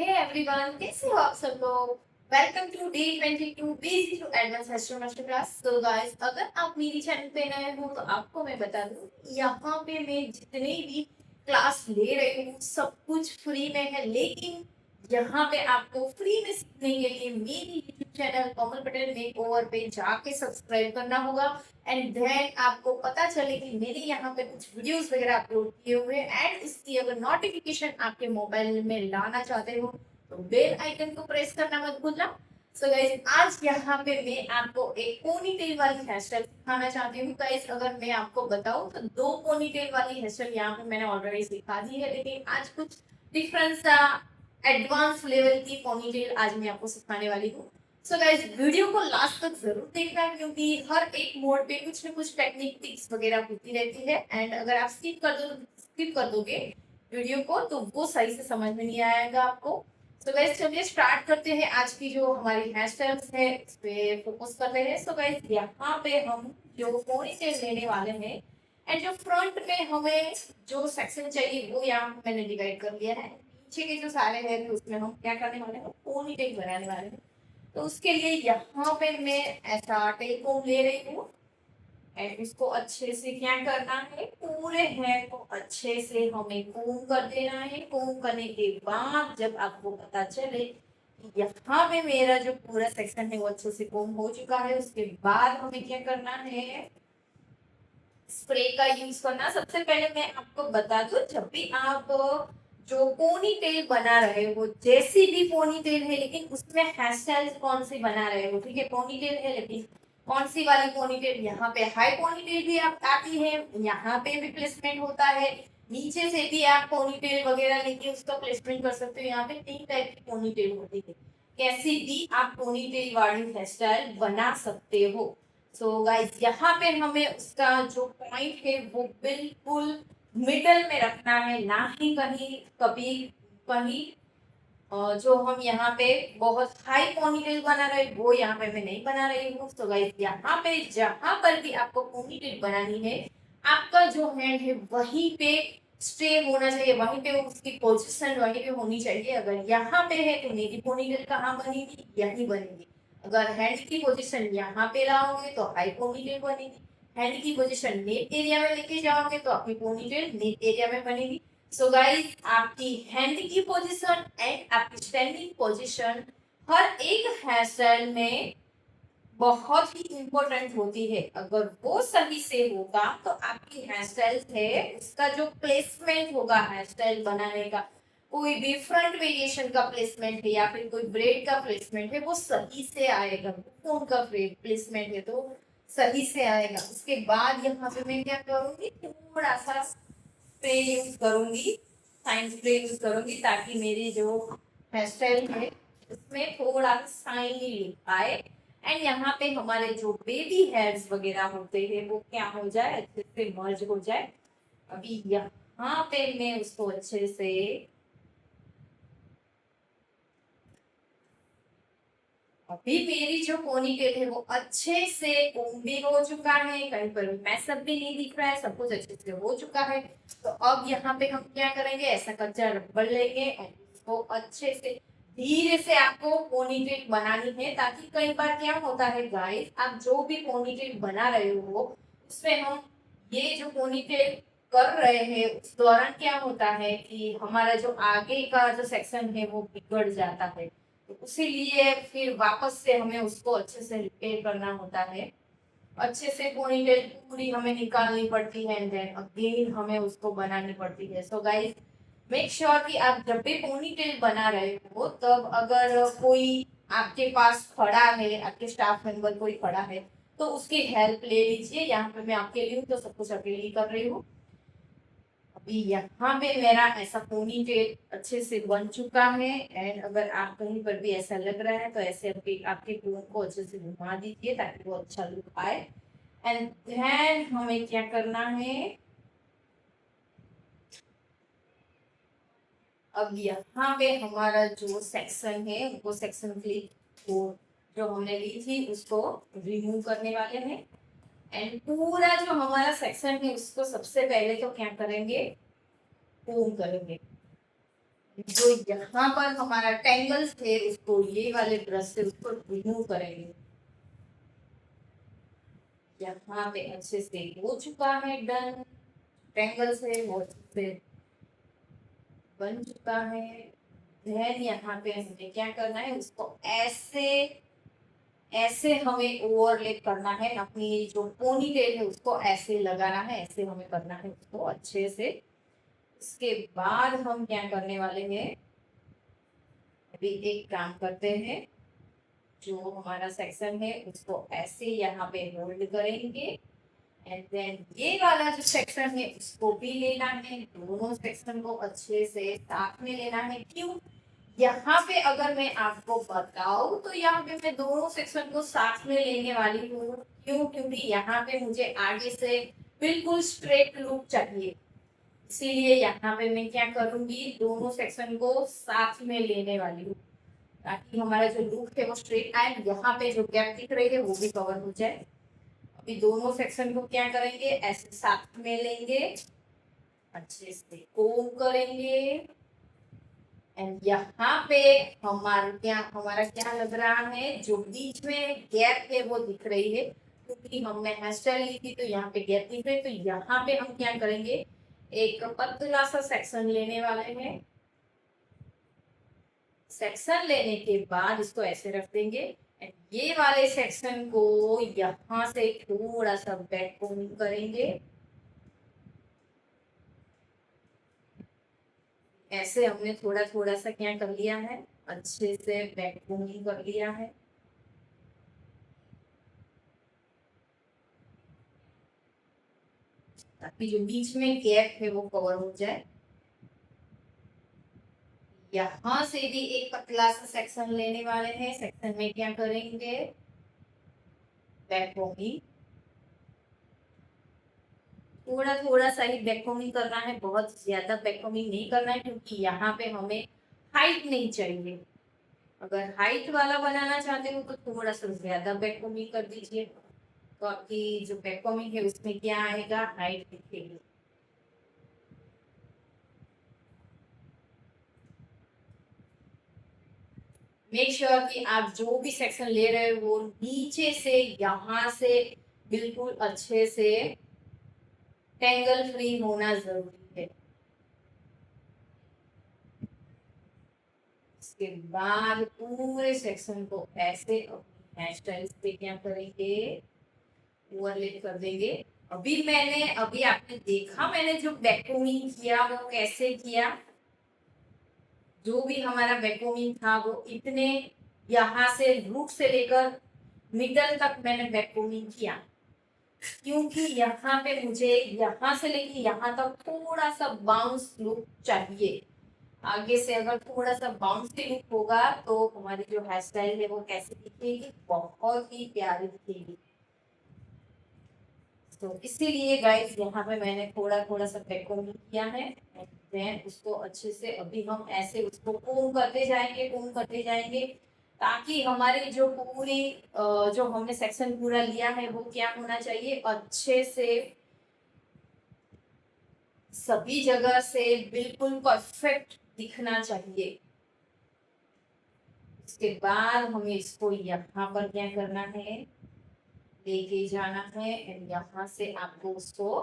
Hey everyone, कैसे हो आप सब लोग। Welcome to day 22 basic to advance history master class. तो गाइस, अगर आप मेरी चैनल पे नए हो तो आपको मैं बता दूं, यहाँ पे मैं जितने भी क्लास ले रही हूँ सब कुछ फ्री में है। लेकिन यहाँ पे आपको फ्री में सीखने के लिए मेरी YouTube channel Kamal Patel makeover पे जाके सब्सक्राइब करना होगा। एंड देन आपको पता चले कि मेरे यहाँ पे कुछ वीडियोस वगैरह अपलोड किए हुए हैं। एंड इसकी अगर नोटिफिकेशन आपके मोबाइल में लाना चाहते हो तो बेल आइकन को प्रेस करना मत भूलना। सो गाइस, आज यहाँ पे मैं आपको एक पोनी टेल वाली हेयर स्टाइल सिखाना चाहती हूँ। गाइस, अगर मैं आपको बताऊँ तो दो पोनी टेल वाली हेयर स्टाइल यहाँ पे मैंने ऑलरेडी सिखा दी है, लेकिन आज कुछ डिफरेंस सा एडवांस लेवल की पोनी टेल आज मैं आपको सिखाने वाली हूँ। सो गाइस, वीडियो को लास्ट तक जरूर देखना है, क्योंकि हर एक मोड पे कुछ ना कुछ टेक्निक टिप्स वगैरह होती रहती है। एंड अगर आप स्किप कर दोगे वीडियो को तो वो सही से समझ में नहीं आएगा आपको। सो गाइस, चलिए स्टार्ट करते हैं। आज की जो हमारी हेयर स्टाइल्स है इस पे फोकस करते हैं। सो गाइस, यहाँ पे हम जो पोनी टेल लेने वाले हैं एंड जो फ्रंट में हमें जो सेक्शन चाहिए वो यहाँ पे मैंने डिवाइड कर लिया है। पीछे के जो सारे हेयर उसमें हम क्या करने वाले हैं, पोनी टेल बनाने वाले हैं। तो उसके लिए यहाँ पे मैं ऐसा टेलीफोन ले रही हूँ। एंड इसको अच्छे से क्या करना है, पूरे हेयर को अच्छे से हमें कोम कर देना है। कोम करने के बाद जब आपको पता चले कि यहाँ पे मेरा जो पूरा सेक्शन है वो अच्छे से कोम हो चुका है, उसके बाद हमें क्या करना है, स्प्रे का यूज करना। सबसे पहले मैं आपको बता दूं, जब भी आप जो पोनी टेल बना रहे हो, जैसी भी पोनी टेल है, लेकिन उसमें हेयर स्टाइल कौन सी बना रहे हो, ठीक है, पोनी टेल है लेकिन कौन सी वाली पोनी टेल, यहाँ पे हाई पोनी टेल भी आप आती है, यहाँ पे भी प्लेसमेंट होता है, नीचे से भी आप पोनी टेल वगैरह लेके उसका प्लेसमेंट कर सकते हो। यहाँ पे 3 टाइप की पोनी टेल होती है, कैसी भी आप पोनी टेल वाली हेयर स्टाइल बना सकते हो। सो गाइस, यहाँ पे हमें उसका जो पॉइंट है वो बिल्कुल मिडल में रखना है, ना ही कहीं कभी कहीं जो हम यहाँ पे बहुत हाई पोनीटेल बना रहे वो यहाँ पे मैं नहीं बना रही हूँ। तो गाइस, यहाँ पे जहां पर भी आपको पोनीटेल बनानी है, आपका जो हैंड है वहीं पे स्टे होना चाहिए, वहीं पे उसकी पोजीशन वहीं पे होनी चाहिए। अगर यहाँ पे है तो मेरी पोनीटेल कहाँ बनेगी, यहीं बनेगी। अगर हैंड की पोजीशन यहाँ पे लाओगे तो हाई पोनीटेल बनेगी, हैंड की पोजीशन नेक एरिया में लेके जाओगे तो आपकी पोनीटेल नेक एरिया में बनेगी। सो गाइस, आपकी हैंड की पोजीशन एंड आपकी स्टैंडिंग पोजीशन हर एक हेयर स्टाइल में बहुत ही इंपॉर्टेंट होती है। अगर वो सही से होगा तो आपकी हेयर स्टाइल है उसका जो प्लेसमेंट होगा हेयर स्टाइल बनाने का, कोई भी फ्रंट वेरिएशन का प्लेसमेंट है या फिर कोई ब्रेड का प्लेसमेंट है, वो सही से आएगा। फोन का प्लेसमेंट है तो सही से आएगा। उसके बाद यहाँ पे मैं क्या करूंगी, थोड़ा सा स्प्रे यूज करूंगी, साइन स्प्रे यूज करूंगी, ताकि मेरी जो हेयर स्टाइल है उसमें थोड़ा शाइनी लुक आए। एंड यहाँ पे हमारे जो बेबी हेयर्स वगैरह होते हैं वो क्या हो जाए, अच्छे से मर्ज हो जाए। अभी यहाँ पे मैं उसको अच्छे से, अभी मेरी जो पोनीटेल है वो अच्छे से कोम भी हो चुका है, कहीं पर भी मैसअप भी नहीं दिख रहा है, सब कुछ अच्छे से हो चुका है। तो अब यहाँ पे हम क्या करेंगे, ऐसा कच्चा रबड़ लेंगे और इसको अच्छे से धीरे से आपको पोनीटेल बनानी है। ताकि कई बार क्या होता है गाइस, आप जो भी पोनीटेल बना रहे हो उसमें हम ये जो पोनीटेल कर रहे हैं उस दौरान क्या होता है कि हमारा जो आगे का जो सेक्शन है वो बिगड़ जाता है। तो इसीलिए फिर वापस से हमें उसको अच्छे से रिपेयर करना होता है, अच्छे से पोनीटेल पूरी हमें निकालनी पड़ती है एंड देन अगेन हमें उसको बनानी पड़ती है। सो गाइस, मेक श्योर कि आप जब भी पोनीटेल बना रहे हो तब अगर कोई आपके पास खड़ा है, आपके स्टाफ मेंबर कोई खड़ा है तो उसकी हेल्प ले लीजिए। यहाँ पे मैं आपके लिए हूँ तो सब कुछ अकेले ही कर रही हूँ। अभी यहाँ पे मेरा ऐसा पोनी टेल अच्छे से बन चुका है। एंड अगर आप कहीं पर भी ऐसा लग रहा है तो ऐसे आपके कोन को अच्छे से घुमा दीजिए ताकि वो अच्छा लुक आए। एंड देन हमें क्या करना है, अब यहाँ पे हमारा जो सेक्शन है वो सेक्शन क्लिप को जो हमने ली थी उसको रिमूव करने वाले हैं। एंड पूरा जो हमारा सेक्शन है उसको सबसे पहले तो क्या करेंगे, कोम करेंगे। जो यहाँ पर हमारा टेंगल्स थे उसको ये वाले ब्रश से उसको रिमूव करेंगे। यहाँ पे अच्छे से हो चुका है डन, टेंगल्स है वो अच्छे से बन चुका है। देन यहाँ पे हमें क्या करना है, उसको ऐसे ऐसे हमें ओवरलेप करना है, अपनी जो पोनी टेल है उसको ऐसे लगाना है, ऐसे हमें करना है उसको अच्छे से। इसके बाद हम क्या करने वाले हैं, अभी एक काम करते हैं, जो हमारा सेक्शन है उसको ऐसे यहाँ पे होल्ड करेंगे एंड देन ये वाला जो सेक्शन है उसको भी लेना है, दोनों सेक्शन को अच्छे से साथ में लेना है। क्यों, यहाँ पे अगर मैं आपको बताऊं तो यहाँ पे मैं दोनों सेक्शन को साथ में लेने वाली हूँ। क्यों, क्योंकि यहाँ पे मुझे आगे से बिल्कुल स्ट्रेट लुक चाहिए, इसीलिए यहाँ पे मैं क्या करूंगी, दोनों सेक्शन को साथ में लेने वाली हूँ ताकि हमारा जो लुक है वो स्ट्रेट आए, यहाँ पे जो गैप दिख रही है वो भी कवर हो जाए। अभी दोनों सेक्शन को क्या करेंगे, ऐसे साथ में लेंगे, अच्छे से कोम करेंगे एंड यहाँ पे हमारा क्या लग रहा है, जो बीच में गैप है वो दिख रही है, क्योंकि हमने हेयर स्टाइल ली थी तो यहाँ पे गैप दिख रही है। तो यहाँ पे हम क्या करेंगे, एक पतला सा सेक्शन लेने वाले हैं। सेक्शन लेने के बाद इसको ऐसे रख देंगे एंड ये वाले सेक्शन को यहाँ से थोड़ा सा बैक कोमिंग करेंगे, ऐसे हमने थोड़ा थोड़ा सा क्या कर लिया है, अच्छे से बैक कोमिंग कर लिया है। ताकि जो बीच में गैप है वो कवर हो जाए। यहाँ से भी एक पतला सा सेक्शन लेने वाले हैं, सेक्शन में क्या करेंगे, बैक कोमिंग, थोड़ा थोड़ा सा ही बैक कोमिंग करना है, बहुत ज्यादा बैक कोमिंग नहीं करना है, क्योंकि यहाँ पे हमें हाइट नहीं चाहिए। अगर हाइट वाला बनाना चाहते हो तो थोड़ा सा ज्यादा बैक कोमिंग कर दीजिए, तो आपकी जो बैक कोमिंग है उसमें क्या आएगा, हाइट दिखेगी। मेक श्योर कि आप जो भी सेक्शन ले रहे हो वो नीचे से यहाँ से बिल्कुल अच्छे से टेंगल फ्री होना जरूरी है। इसके बाद पूरे सेक्शन को ऐसे अपनी हेयर स्टाइल पे क्या करेंगे, ओवरलेप कर देंगे। अभी आपने देखा मैंने जो बैककोमिंग किया वो कैसे किया, जो भी हमारा बैककोमिंग था वो इतने यहाँ से रूट से लेकर मिडल तक मैंने बैककोमिंग किया, क्योंकि यहाँ पे मुझे यहाँ से लेके यहाँ तक थोड़ा सा बाउंस लुक चाहिए। आगे से अगर थोड़ा सा बाउंसी लुक होगा तो हमारी जो हेयर स्टाइल है वो कैसे दिखेगी, बहुत ही प्यारी दिखेगी। तो इसीलिए गाइस यहाँ पे मैंने थोड़ा थोड़ा सा बैककोम किया है। देन उसको अच्छे से अभी हम ऐसे उसको कोम करते जाएंगे ताकि हमारी जो पूरी जो हमने सेक्शन पूरा लिया है वो क्या होना चाहिए, अच्छे से सभी जगह से बिल्कुल परफेक्ट दिखना चाहिए। उसके बाद हमें इसको यहाँ पर क्या करना है, लेके जाना है एंड यहाँ से आपको उसको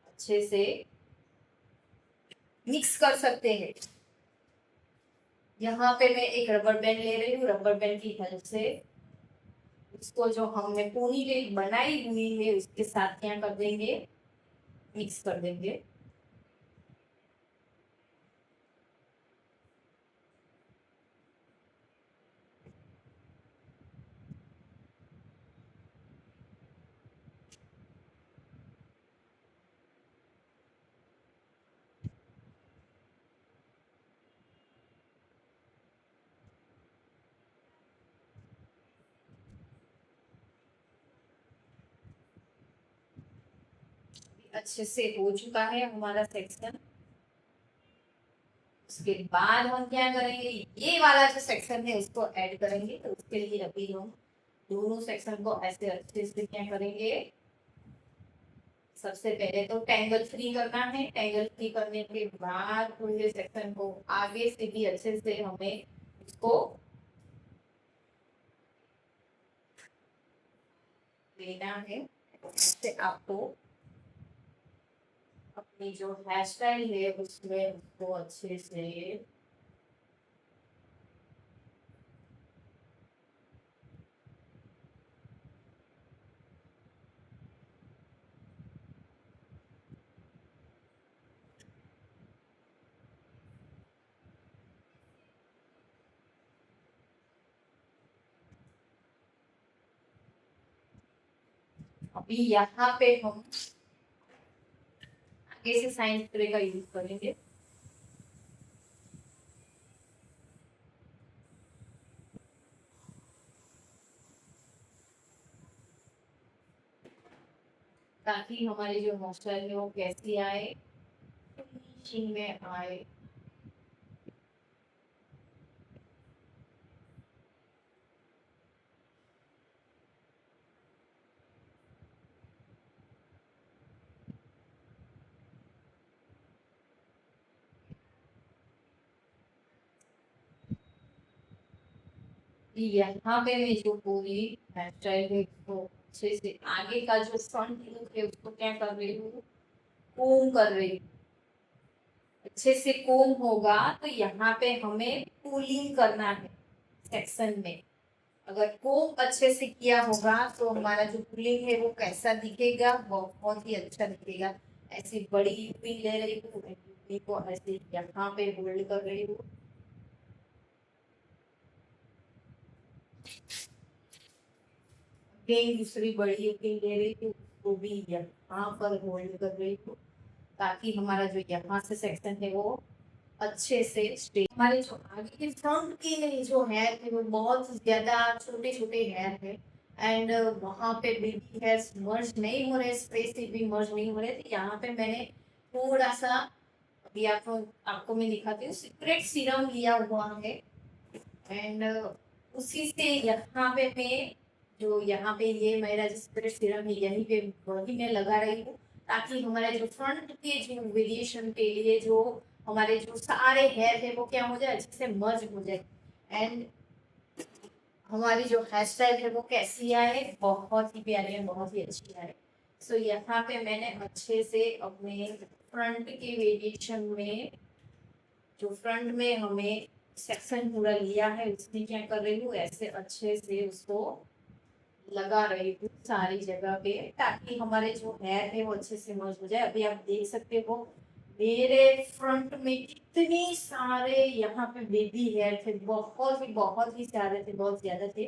अच्छे से मिक्स कर सकते हैं। यहाँ पे मैं एक रबर बैंड ले रही हूँ, रबर बैंड की हेल्प से उसको जो हमने पोनी टेल बनाई हुई है उसके साथ क्या कर देंगे, मिक्स कर देंगे। अच्छे से हो चुका है हमारा सेक्शन। उसके बाद हम क्या करेंगे, ये वाला जो सेक्शन है उसको ऐड करेंगे। तो उसके लिए अभी हम दोनों सेक्शन को ऐसे अच्छे से क्या करेंगे, सबसे पहले तो टैंगल फ्री करना है। टैंगल फ्री करने के बाद पूरे सेक्शन को आगे से भी अच्छे से हमें इसको लेना है। इससे आपको अपनी जो हेयर स्टाइल है उसमें उसको अच्छे से अभी यहाँ पे हम आगे से साइन स्प्रे का यूज करेंगे। ताकि हमारी जो मॉइस्चर है वो कैसी आए, फिनिशिंग में आए। यहाँ पे मैं जो पूरी हेयर स्टाइल है उसको अच्छे से आगे का जो फ्रंट लुक है उसको क्या कर रही हूँ, कोम कर रही हूँ। अच्छे से कोम होगा तो यहाँ पे हमें पुलिंग करना है सेक्शन में। अगर कोम अच्छे से किया होगा तो हमारा जो पुलिंग है वो कैसा दिखेगा, बहुत ही अच्छा दिखेगा। ऐसी बड़ी यूपी ले रही हूँ, यूपी को ऐसे यहाँ पे होल्ड कर रही हूँ। फिर दूसरी बड़ी यूपी ले रही हूँ, उसको भी यहाँ पर होल्ड कर रही हूँ ताकि हमारा जो यहाँ से सेक्शन है वो अच्छे से स्ट्रेट। हमारे जो आगे के फ्रंट के जो हेयर है वो बहुत ज्यादा छोटे छोटे हेयर है। एंड वहां पे बेबी हेयर्स मर्ज नहीं हो रहे, स्पेस से भी मर्ज नहीं हो रहे। तो यहाँ पे मैंने थोड़ा सा, अभी आपको आपको मैं दिखाती हूँ, सीक्रेट सीरम लिया हुआ है। एंड उसी से यहाँ पे मैं जो यहाँ पे ये मेरा जो सीक्रेट सीरम है यहीं पे वही मैं लगा रही हूँ ताकि हमारे जो फ्रंट के जो वेरिएशन के लिए जो हमारे जो सारे हेयर है वो क्या हो जाए, अच्छे से मर्ज हो जाए। एंड हमारी जो हेयर स्टाइल है वो कैसी आए, बहुत ही प्यारी है, बहुत ही अच्छी आए। सो यहाँ पे मैंने अच्छे से अपने फ्रंट के वेरिएशन में जो फ्रंट में हमें सेक्शन पूरा लिया है उसमें क्या कर रही हूँ, ऐसे अच्छे से उसको लगा रही हूँ सारी जगह पे ताकि हमारे जो हेयर है वो अच्छे से मर्ज हो जाए। अभी आप देख सकते हो मेरे फ्रंट में कितने सारे यहाँ पे बेबी हेयर थे, बहुत ही सारे थे, बहुत ज्यादा थे।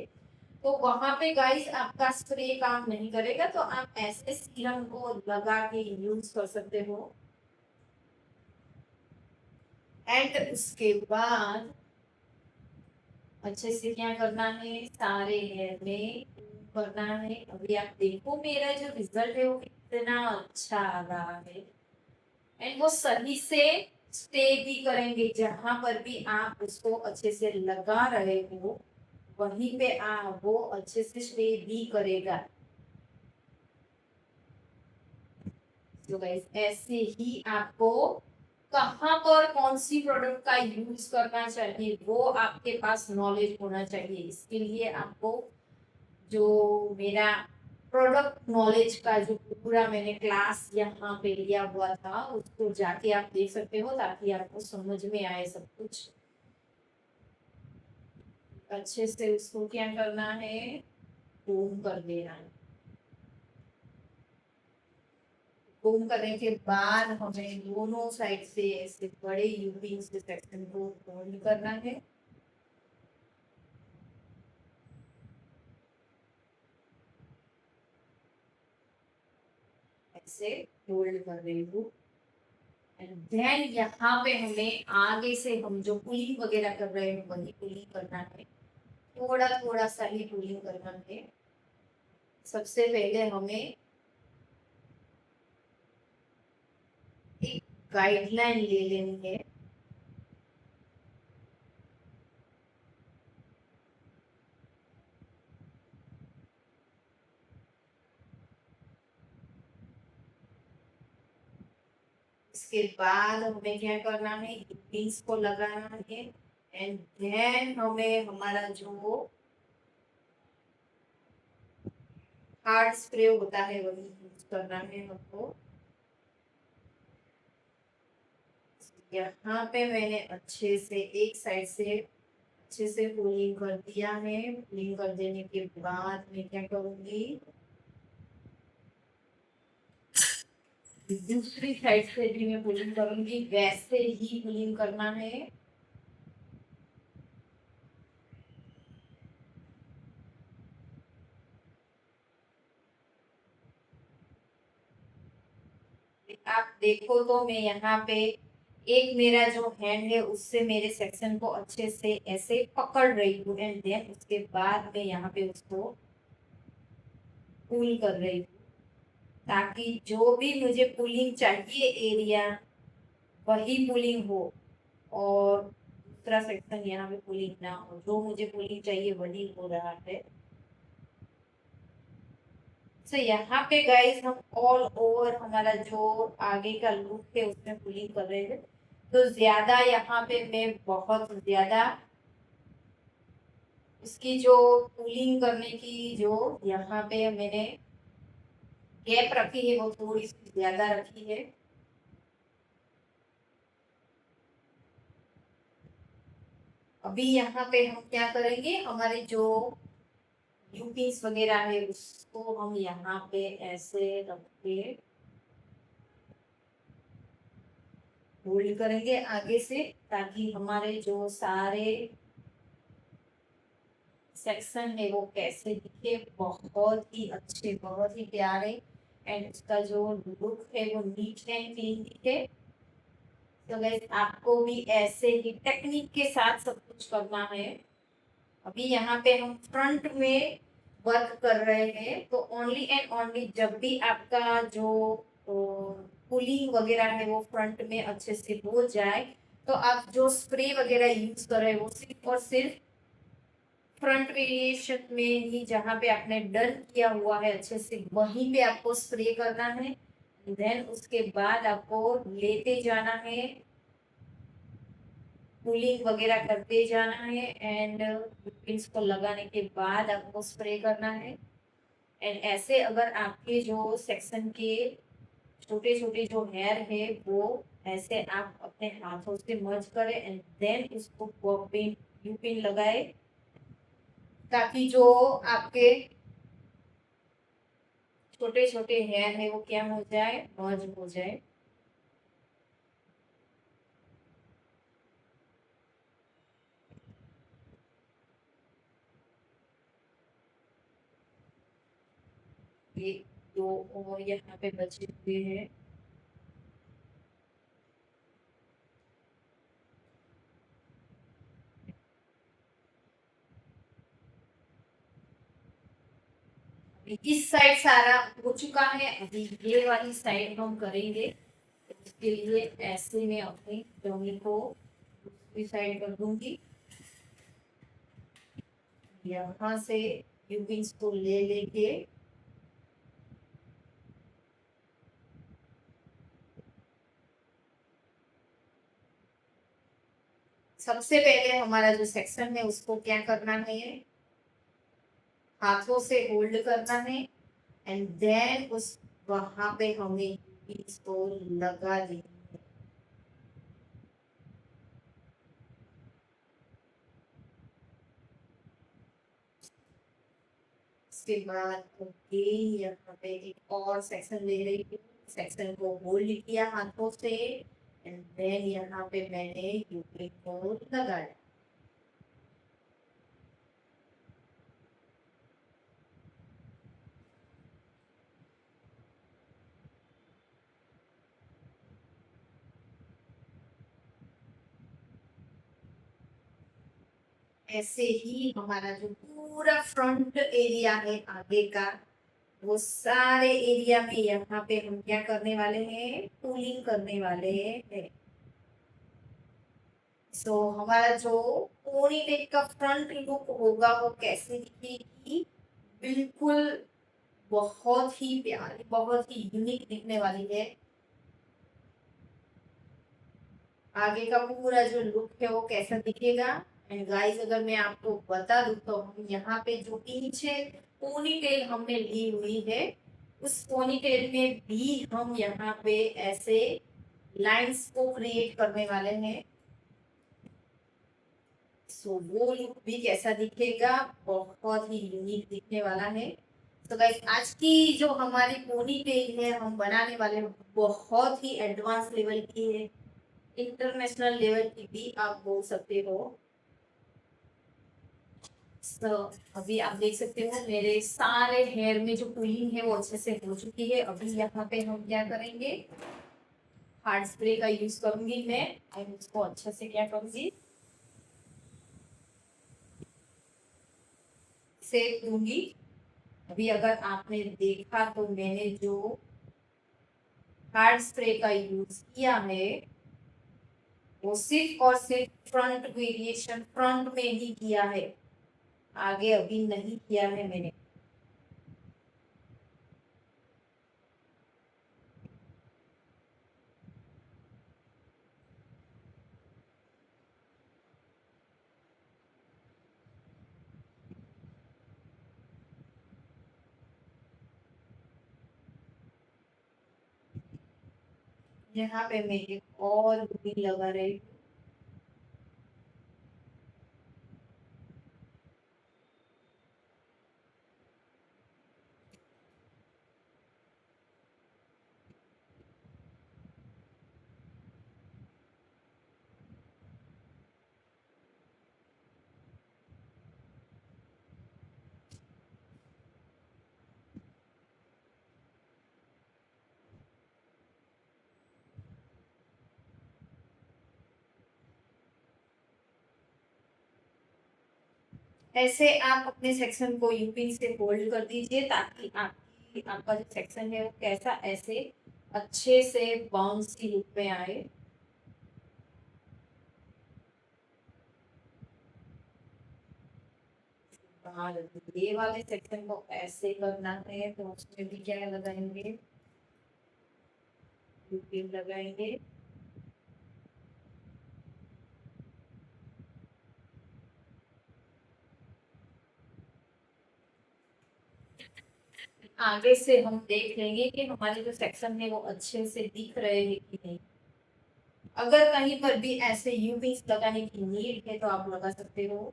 तो वहां पे गाइस आपका स्प्रे काम नहीं करेगा, तो आप ऐसे सीरम को लगा के यूज कर सकते हो। एंड उसके बाद अच्छे से क्या करना है, सारे हेयर में करना है। अभी आप देखो मेरा जो रिजल्ट है वो कितना अच्छा आ रहा है। एंड वो सही से स्टे भी करेंगे, जहां पर भी आप उसको अच्छे से लगा रहे हो वहीं पे आप वो अच्छे से स्टे भी करेगा। तो गाइस ऐसे ही आपको कहाँ पर कौन सी प्रोडक्ट का यूज करना चाहिए वो आपके पास नॉलेज होना चाहिए। इसके लिए आपको जो मेरा प्रोडक्ट नॉलेज का जो पूरा मैंने क्लास यहाँ पे लिया हुआ था उसको जाके आप देख सकते हो ताकि आपको समझ में आए सब कुछ। अच्छे से उसको क्या करना है, कोम कर देना है। कोम करने के बाद हमें दोनों साइड से ऐसे बड़े यूपिंग से सेक्शन को फोल्ड करना है। ऐसे फोल्ड कर रही हूँ। एंड देन यहाँ पे हमें आगे से हम जो पुलिंग वगैरह कर रहे हैं वही पुलिंग करना है, थोड़ा थोड़ा सा ही पुलिंग करना है। सबसे पहले हमें एक गाइडलाइन ले लेनी है। उसके बाद हमें क्या करना है, बीन्स को लगाना है एंड देन हमें हमारा जो हार्ड स्प्रे होता है वही यूज करना है हमको। यहाँ पे मैंने अच्छे से एक साइड से अच्छे से पुलिंग कर दिया है। पुलिंग कर देने के बाद मैं क्या करूंगी, दूसरी साइड से भी मैं पुलिंग करूंगी, वैसे ही पुलिंग करना है। आप देखो तो मैं यहाँ पे एक मेरा जो हैंड है उससे मेरे सेक्शन को अच्छे से ऐसे पकड़ रही हूँ एंड देन उसके बाद मैं यहाँ पे उसको पुल कर रही हूँ, ताकि जो भी मुझे पुलिंग चाहिए एरिया वही पुलिंग हो और दूसरा सेक्शन यहाँ पे पुलिंग ना हो। जो मुझे पुलिंग चाहिए वही हो रहा है। तो यहाँ पे गाइस हम ऑल ओवर हमारा जो आगे का लुक है उसमें पुलिंग कर रहे हैं। तो ज्यादा यहाँ पे मैं बहुत ज्यादा उसकी जो पुलिंग करने की जो यहाँ पे मैंने गैप रखी है वो थोड़ी सी ज्यादा रखी है। अभी यहाँ पे हम क्या करेंगे, हमारे जो यूपीस वगैरह है उसको हम यहाँ पे ऐसे रख के होल्ड करेंगे आगे से, ताकि हमारे जो सारे सेक्शन है वो कैसे दिखे, बहुत ही अच्छे बहुत ही प्यारे एंड उसका जो लुक है वो नीट एंड क्लीन दिखे। तो गाइस आपको भी ऐसे ही टेक्निक के साथ सब कुछ करना है। अभी यहाँ पे हम फ्रंट में वर्क कर रहे हैं, तो ओनली एंड ओनली जब भी आपका जो पुलिंग वगैरह है वो फ्रंट में अच्छे से हो जाए, तो आप जो स्प्रे वगैरह यूज कर रहे हैं वो सिर्फ और सिर्फ फ्रंट वेरिएशन में ही जहाँ पे आपने डन किया हुआ है अच्छे से वहीं पे आपको स्प्रे करना है। देन उसके बाद आपको लेते जाना है, कूलिंग वगैरह करते जाना है एंड इसको लगाने के बाद आपको स्प्रे करना है। एंड ऐसे अगर आपके जो सेक्शन के छोटे छोटे जो हेयर है वो ऐसे आप अपने हाथों से मर्ज करें एंड देन इसको पिन यू पिन लगाए, ताकि जो आपके छोटे छोटे हेयर है वो क्या हो जाए, मर्ज हो जाए। ये दो और यहाँ पे बचे हुए हैं। इस साइड सारा हो चुका है, अभी ये वाली साइड हम करेंगे। इसके लिए ऐसे में अपनी डमी को दूसरी साइड कर दूंगी, यहाँ से यूपिंस को ले लेके सबसे पहले हमारा जो सेक्शन है उसको क्या करना है, हाथों से होल्ड करना है एंड देन उस वहां पे हमें इसको लगा देना। उसके बाद ओके यहाँ पे एक और सेक्शन ले रही हूँ, सेक्शन को होल्ड किया हाथों से एंड देन यहाँ पे मैंने यूपी को लगाया। ऐसे ही हमारा जो पूरा फ्रंट एरिया है आगे का वो सारे एरिया में यहाँ पे हम क्या करने वाले हैं, पुलिंग करने वाले हैं। सो हमारा जो पोनी टेक का फ्रंट लुक होगा वो कैसे दिखेगी, बिल्कुल बहुत ही प्यारी बहुत ही यूनिक दिखने वाली है। आगे का पूरा जो लुक है वो कैसा दिखेगा। एंड गाइस अगर मैं आपको बता दूं तो हम यहाँ पे जो पीछे पोनी टेल हमने ली हुई है, उस पोनी टेल में भी हम यहाँ पे ऐसे लाइंस को क्रिएट करने वाले हैं। सो वो लुक भी कैसा दिखेगा, बहुत ही यूनिक दिखने वाला है। तो गाइस आज की जो हमारी पोनी टेल है हम बनाने वाले हैं, बहुत ही एडवांस लेवल की है, इंटरनेशनल लेवल की भी आप बोल सकते हो। So, अभी आप देख सकते हो मेरे सारे हेयर में जो पूलिंग है वो अच्छे से हो चुकी है। अभी यहाँ पे हम क्या करेंगे, हार्ड स्प्रे का यूज करूंगी मैं। और उसको अच्छे से क्या करूंगी, सेक दूंगी। अभी अगर आपने देखा तो मैंने जो हार्ड स्प्रे का यूज किया है वो सिर्फ और सिर्फ फ्रंट वेरिएशन फ्रंट में ही किया है, आगे अभी नहीं किया है मैंने। यहाँ पे मैं एक और भी लगा रही हूँ। ऐसे आप अपने सेक्शन को यूपी से होल्ड कर दीजिए ताकि आपका जो सेक्शन है वो कैसा ऐसे अच्छे से बाउंस की लुक में आए। और ये वाले सेक्शन को ऐसे करना है तो उसमें भी क्या लगाएंगे, यूपी लगाएंगे। आगे से हम देख लेंगे कि हमारे जो सेक्शन है वो अच्छे से दिख रहे हैं कि नहीं। अगर कहीं पर भी ऐसे यूवी लगाने की नीड है तो आप लगा सकते हो।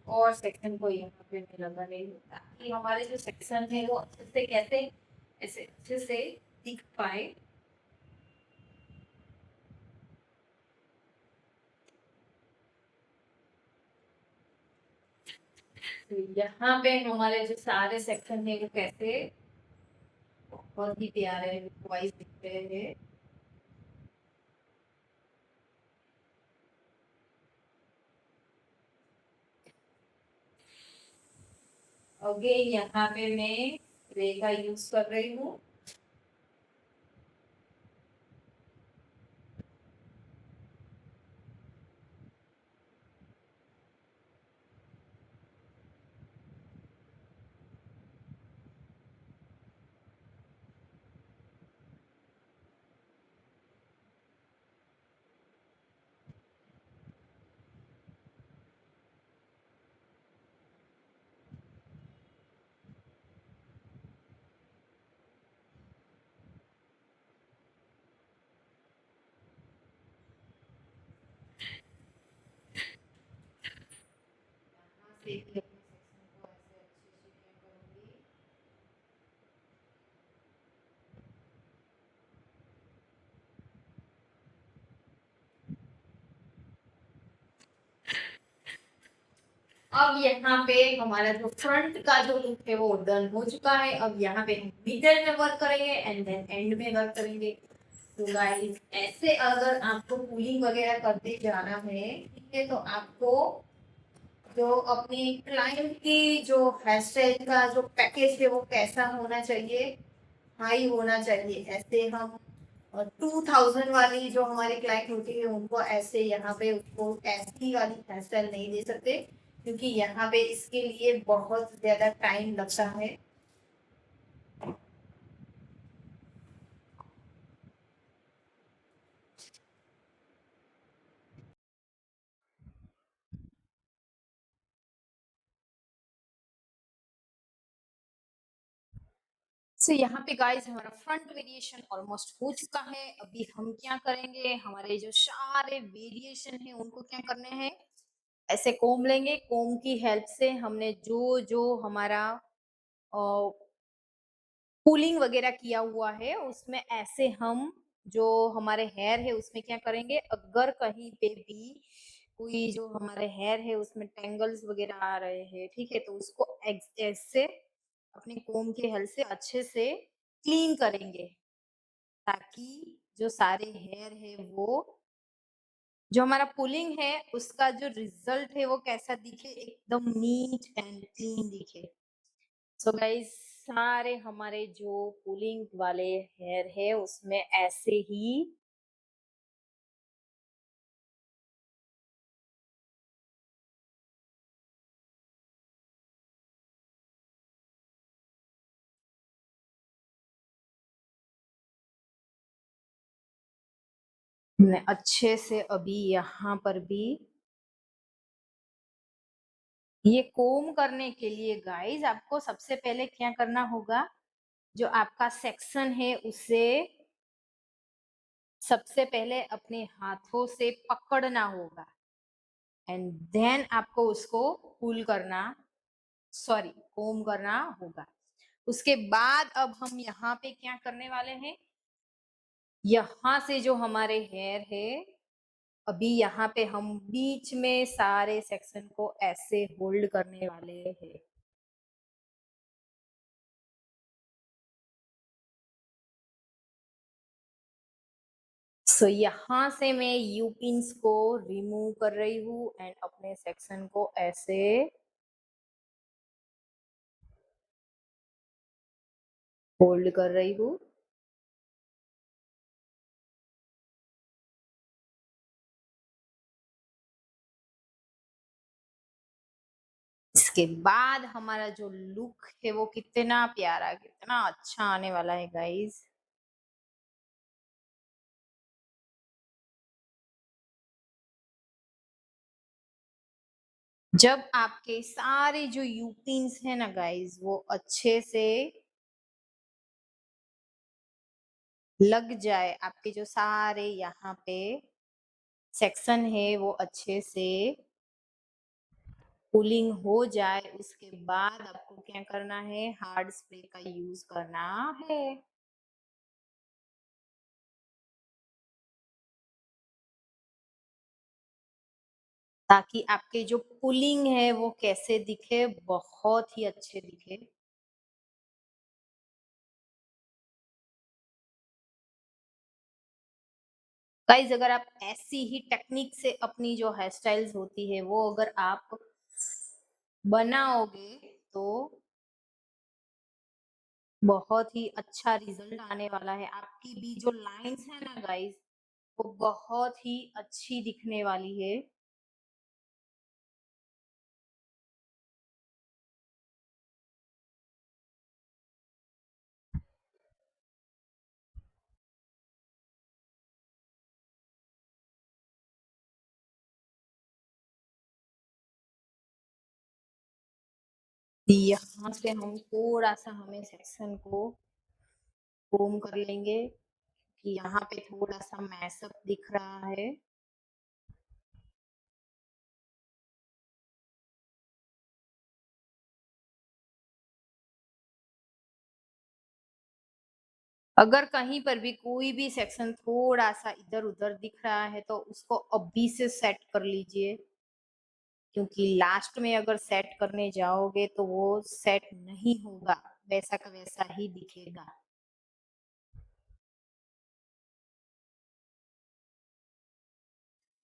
और सेक्शन को यहाँ पे मैं लगा रही हूँ ताकि हमारे जो सेक्शन है वो अच्छे से कैसे ऐसे अच्छे से दिख पाए। तो यहाँ पे हमारे जो सारे सेक्शन है वो कैसे बहुत ही प्यारे वाइज दिख रहे हैं। अगेन यहाँ पे मैं रेखा यूज कर रही हूँ। यहाँ से भी अपने सेक्शन को ऐसे अच्छे से क्या करूँगी, अब यहाँ पे हमारा जो फ्रंट का जो लुक है वो डन हो चुका है। अब यहाँ पे हम मिडल में वर्क करेंगे एंड देन एंड में वर्क करेंगे। तो गाइस ऐसे अगर आपको कूलिंग वगैरह करते जाना है, ठीक है, तो आपको जो अपनी क्लाइंट की जो हेयर स्टाइल का जो पैकेज है वो कैसा होना चाहिए, हाई होना चाहिए। ऐसे हम 2000 वाली जो हमारी क्लाइंट होती है उनको ऐसे यहाँ पे उसको ऐसी वाली हेयर स्टाइल नहीं दे सकते, क्योंकि यहाँ पे इसके लिए बहुत ज्यादा टाइम लगता है। सो यहाँ पे गाइस हमारा फ्रंट वेरिएशन ऑलमोस्ट हो चुका है। अभी हम क्या करेंगे, हमारे जो सारे वेरिएशन है उनको क्या करने हैं, ऐसे कोम लेंगे। कोम की हेल्प से हमने जो जो हमारा पुलिंग वगैरह किया हुआ है उसमें ऐसे हम जो हमारे हेयर है उसमें क्या करेंगे, अगर कहीं पे भी कोई जो हमारे हेयर है उसमें टेंगल्स वगैरह आ रहे हैं, ठीक है, तो उसको ऐसे अपने कोम के हेल्प से अच्छे से क्लीन करेंगे, ताकि जो सारे हेयर है वो जो हमारा पुलिंग है उसका जो रिजल्ट है वो कैसा दिखे, एकदम नीट एंड क्लीन दिखे। सो गाइस सारे हमारे जो पुलिंग वाले हेयर है उसमें ऐसे ही हमने अच्छे से अभी यहाँ पर भी ये कोम करने के लिए गाइस आपको सबसे पहले क्या करना होगा, जो आपका सेक्शन है उसे सबसे पहले अपने हाथों से पकड़ना होगा एंड देन आपको उसको पुल करना, सॉरी कोम करना होगा। उसके बाद अब हम यहाँ पे क्या करने वाले हैं, यहाँ से जो हमारे हेयर है अभी यहाँ पे हम बीच में सारे सेक्शन को ऐसे होल्ड करने वाले हैं। सो यहाँ से मैं यू पिन्स को रिमूव कर रही हूँ एंड अपने सेक्शन को ऐसे होल्ड कर रही हूँ। इसके बाद हमारा जो लुक है वो कितना प्यारा कितना अच्छा आने वाला है गाइस। जब आपके सारे जो यूपिन्स है ना गाइस वो अच्छे से लग जाए, आपके जो सारे यहाँ पे सेक्शन है वो अच्छे से कूलिंग हो जाए, उसके बाद आपको क्या करना है, हार्ड स्प्रे का यूज करना है। ताकि आपके जो पुलिंग है वो कैसे दिखे, बहुत ही अच्छे दिखे। गाइस अगर आप ऐसी ही टेक्निक से अपनी जो हेयर स्टाइल्स होती है वो अगर आप बनाओगे तो बहुत ही अच्छा रिजल्ट आने वाला है। आपकी भी जो लाइंस है ना गाइस वो बहुत ही अच्छी दिखने वाली है। यहाँ से हम थोड़ा सा हमें सेक्शन को कोम कर लेंगे कि यहाँ पे थोड़ा सा मैसअप दिख रहा है। अगर कहीं पर भी कोई भी सेक्शन थोड़ा सा इधर उधर दिख रहा है तो उसको अभी से सेट कर लीजिए। क्योंकि लास्ट में अगर सेट करने जाओगे तो वो सेट नहीं होगा, वैसा का वैसा ही दिखेगा।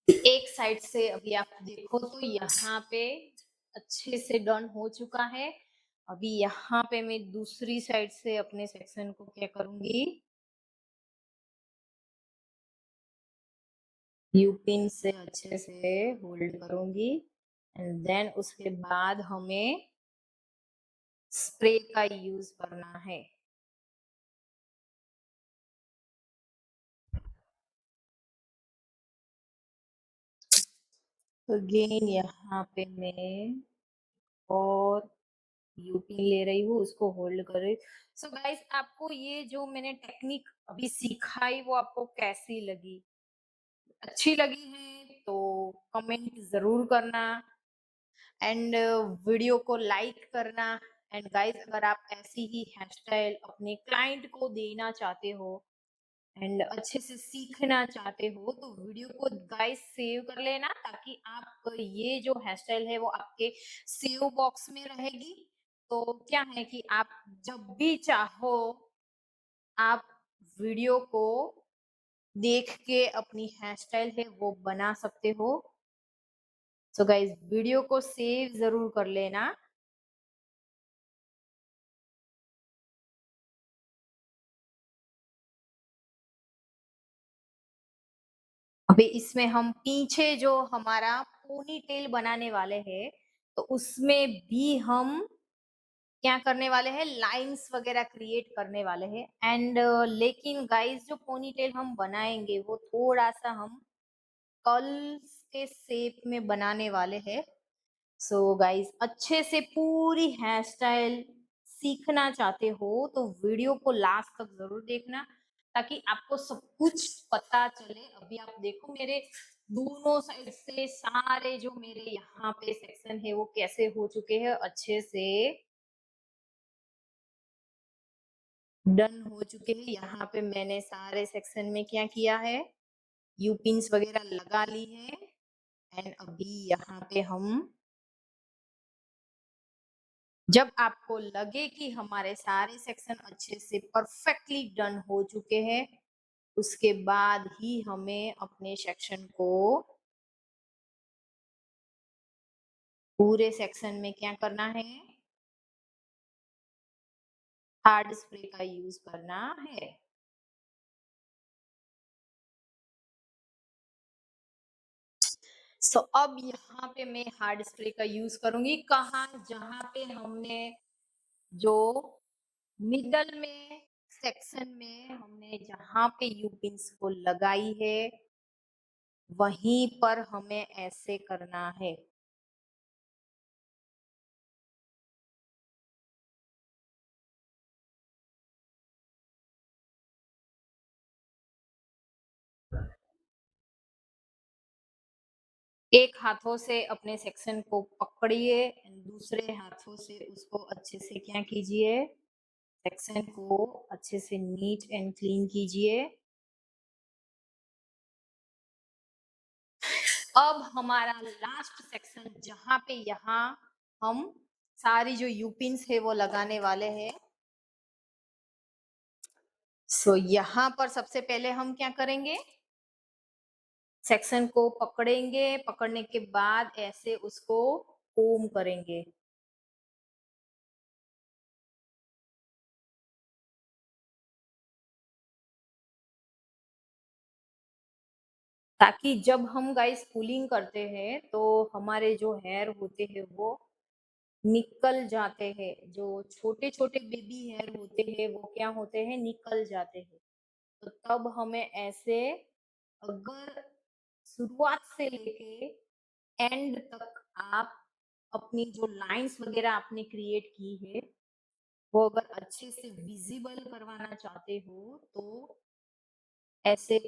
एक साइड से अभी आप देखो तो यहाँ पे अच्छे से डन हो चुका है। अभी यहाँ पे मैं दूसरी साइड से अपने सेक्शन को क्या करूंगी, यू पिन से अच्छे से होल्ड करूंगी एंड देन उसके बाद हमें स्प्रे का यूज करना है। अगेन यहाँ पे मैं और यूपी ले रही हूँ, उसको होल्ड कर रही। सो गाइस, आपको ये जो मैंने टेक्निक अभी सिखाई वो आपको कैसी लगी? अच्छी लगी है तो कमेंट जरूर करना एंड वीडियो को लाइक करना। एंड गाइस, अगर आप ऐसी ही हेयर स्टाइल अपने क्लाइंट को देना चाहते हो एंड अच्छे से सीखना चाहते हो तो वीडियो को गाइस सेव कर लेना, ताकि आप ये जो हेयर स्टाइल है वो आपके सेव बॉक्स में रहेगी। तो क्या है कि आप जब भी चाहो आप वीडियो को देख के अपनी हेयर स्टाइल है वो बना सकते हो। सो गाइस, वीडियो को सेव जरूर कर लेना। अभी इसमें हम पीछे जो हमारा पोनी टेल बनाने वाले हैं तो उसमें भी हम क्या करने वाले हैं, लाइंस वगैरह क्रिएट करने वाले हैं। एंड लेकिन गाइस, जो पोनी टेल हम बनाएंगे वो थोड़ा सा हम कर्ल्स के शेप में बनाने वाले हैं। सो गाइस, अच्छे से पूरी हेयर स्टाइल सीखना चाहते हो तो वीडियो को लास्ट तक जरूर देखना, ताकि आपको सब कुछ पता चले। अभी आप देखो मेरे दोनों साइड से सारे जो मेरे यहाँ पे सेक्शन है वो कैसे हो चुके हैं, अच्छे से डन हो चुके हैं। यहाँ पे मैंने सारे सेक्शन में क्या किया है, यू पिन्स वगैरह लगा ली है। एंड अभी यहाँ पे हम, जब आपको लगे कि हमारे सारे सेक्शन अच्छे से परफेक्टली डन हो चुके हैं, उसके बाद ही हमें अपने सेक्शन को पूरे सेक्शन में क्या करना है, हार्ड स्प्रे का यूज करना है। सो अब यहाँ पे मैं हार्ड स्प्रे का यूज करूंगी कहाँ, जहां पे हमने जो मिडल में सेक्शन में हमने जहां पे यू पिन्स को लगाई है वहीं पर हमें ऐसे करना है। एक हाथों से अपने सेक्शन को पकड़िए, दूसरे हाथों से उसको अच्छे से क्या कीजिए, सेक्शन को अच्छे से नीट एंड क्लीन कीजिए। अब हमारा लास्ट सेक्शन जहां पे यहाँ हम सारी जो यूपिन्स है वो लगाने वाले हैं। सो यहाँ पर सबसे पहले हम क्या करेंगे, सेक्शन को पकड़ेंगे, पकड़ने के बाद ऐसे उसको कोम करेंगे। ताकि जब हम गाइस पुलिंग करते हैं तो हमारे जो हेयर होते हैं वो निकल जाते हैं, जो छोटे छोटे बेबी हेयर होते हैं वो क्या होते हैं, निकल जाते हैं। तो तब हमें ऐसे, अगर शुरुआत से लेके एंड तक आप अपनी जो लाइंस वगैरह आपने क्रिएट की है वो अगर अच्छे से विजिबल करवाना चाहते हो तो ऐसे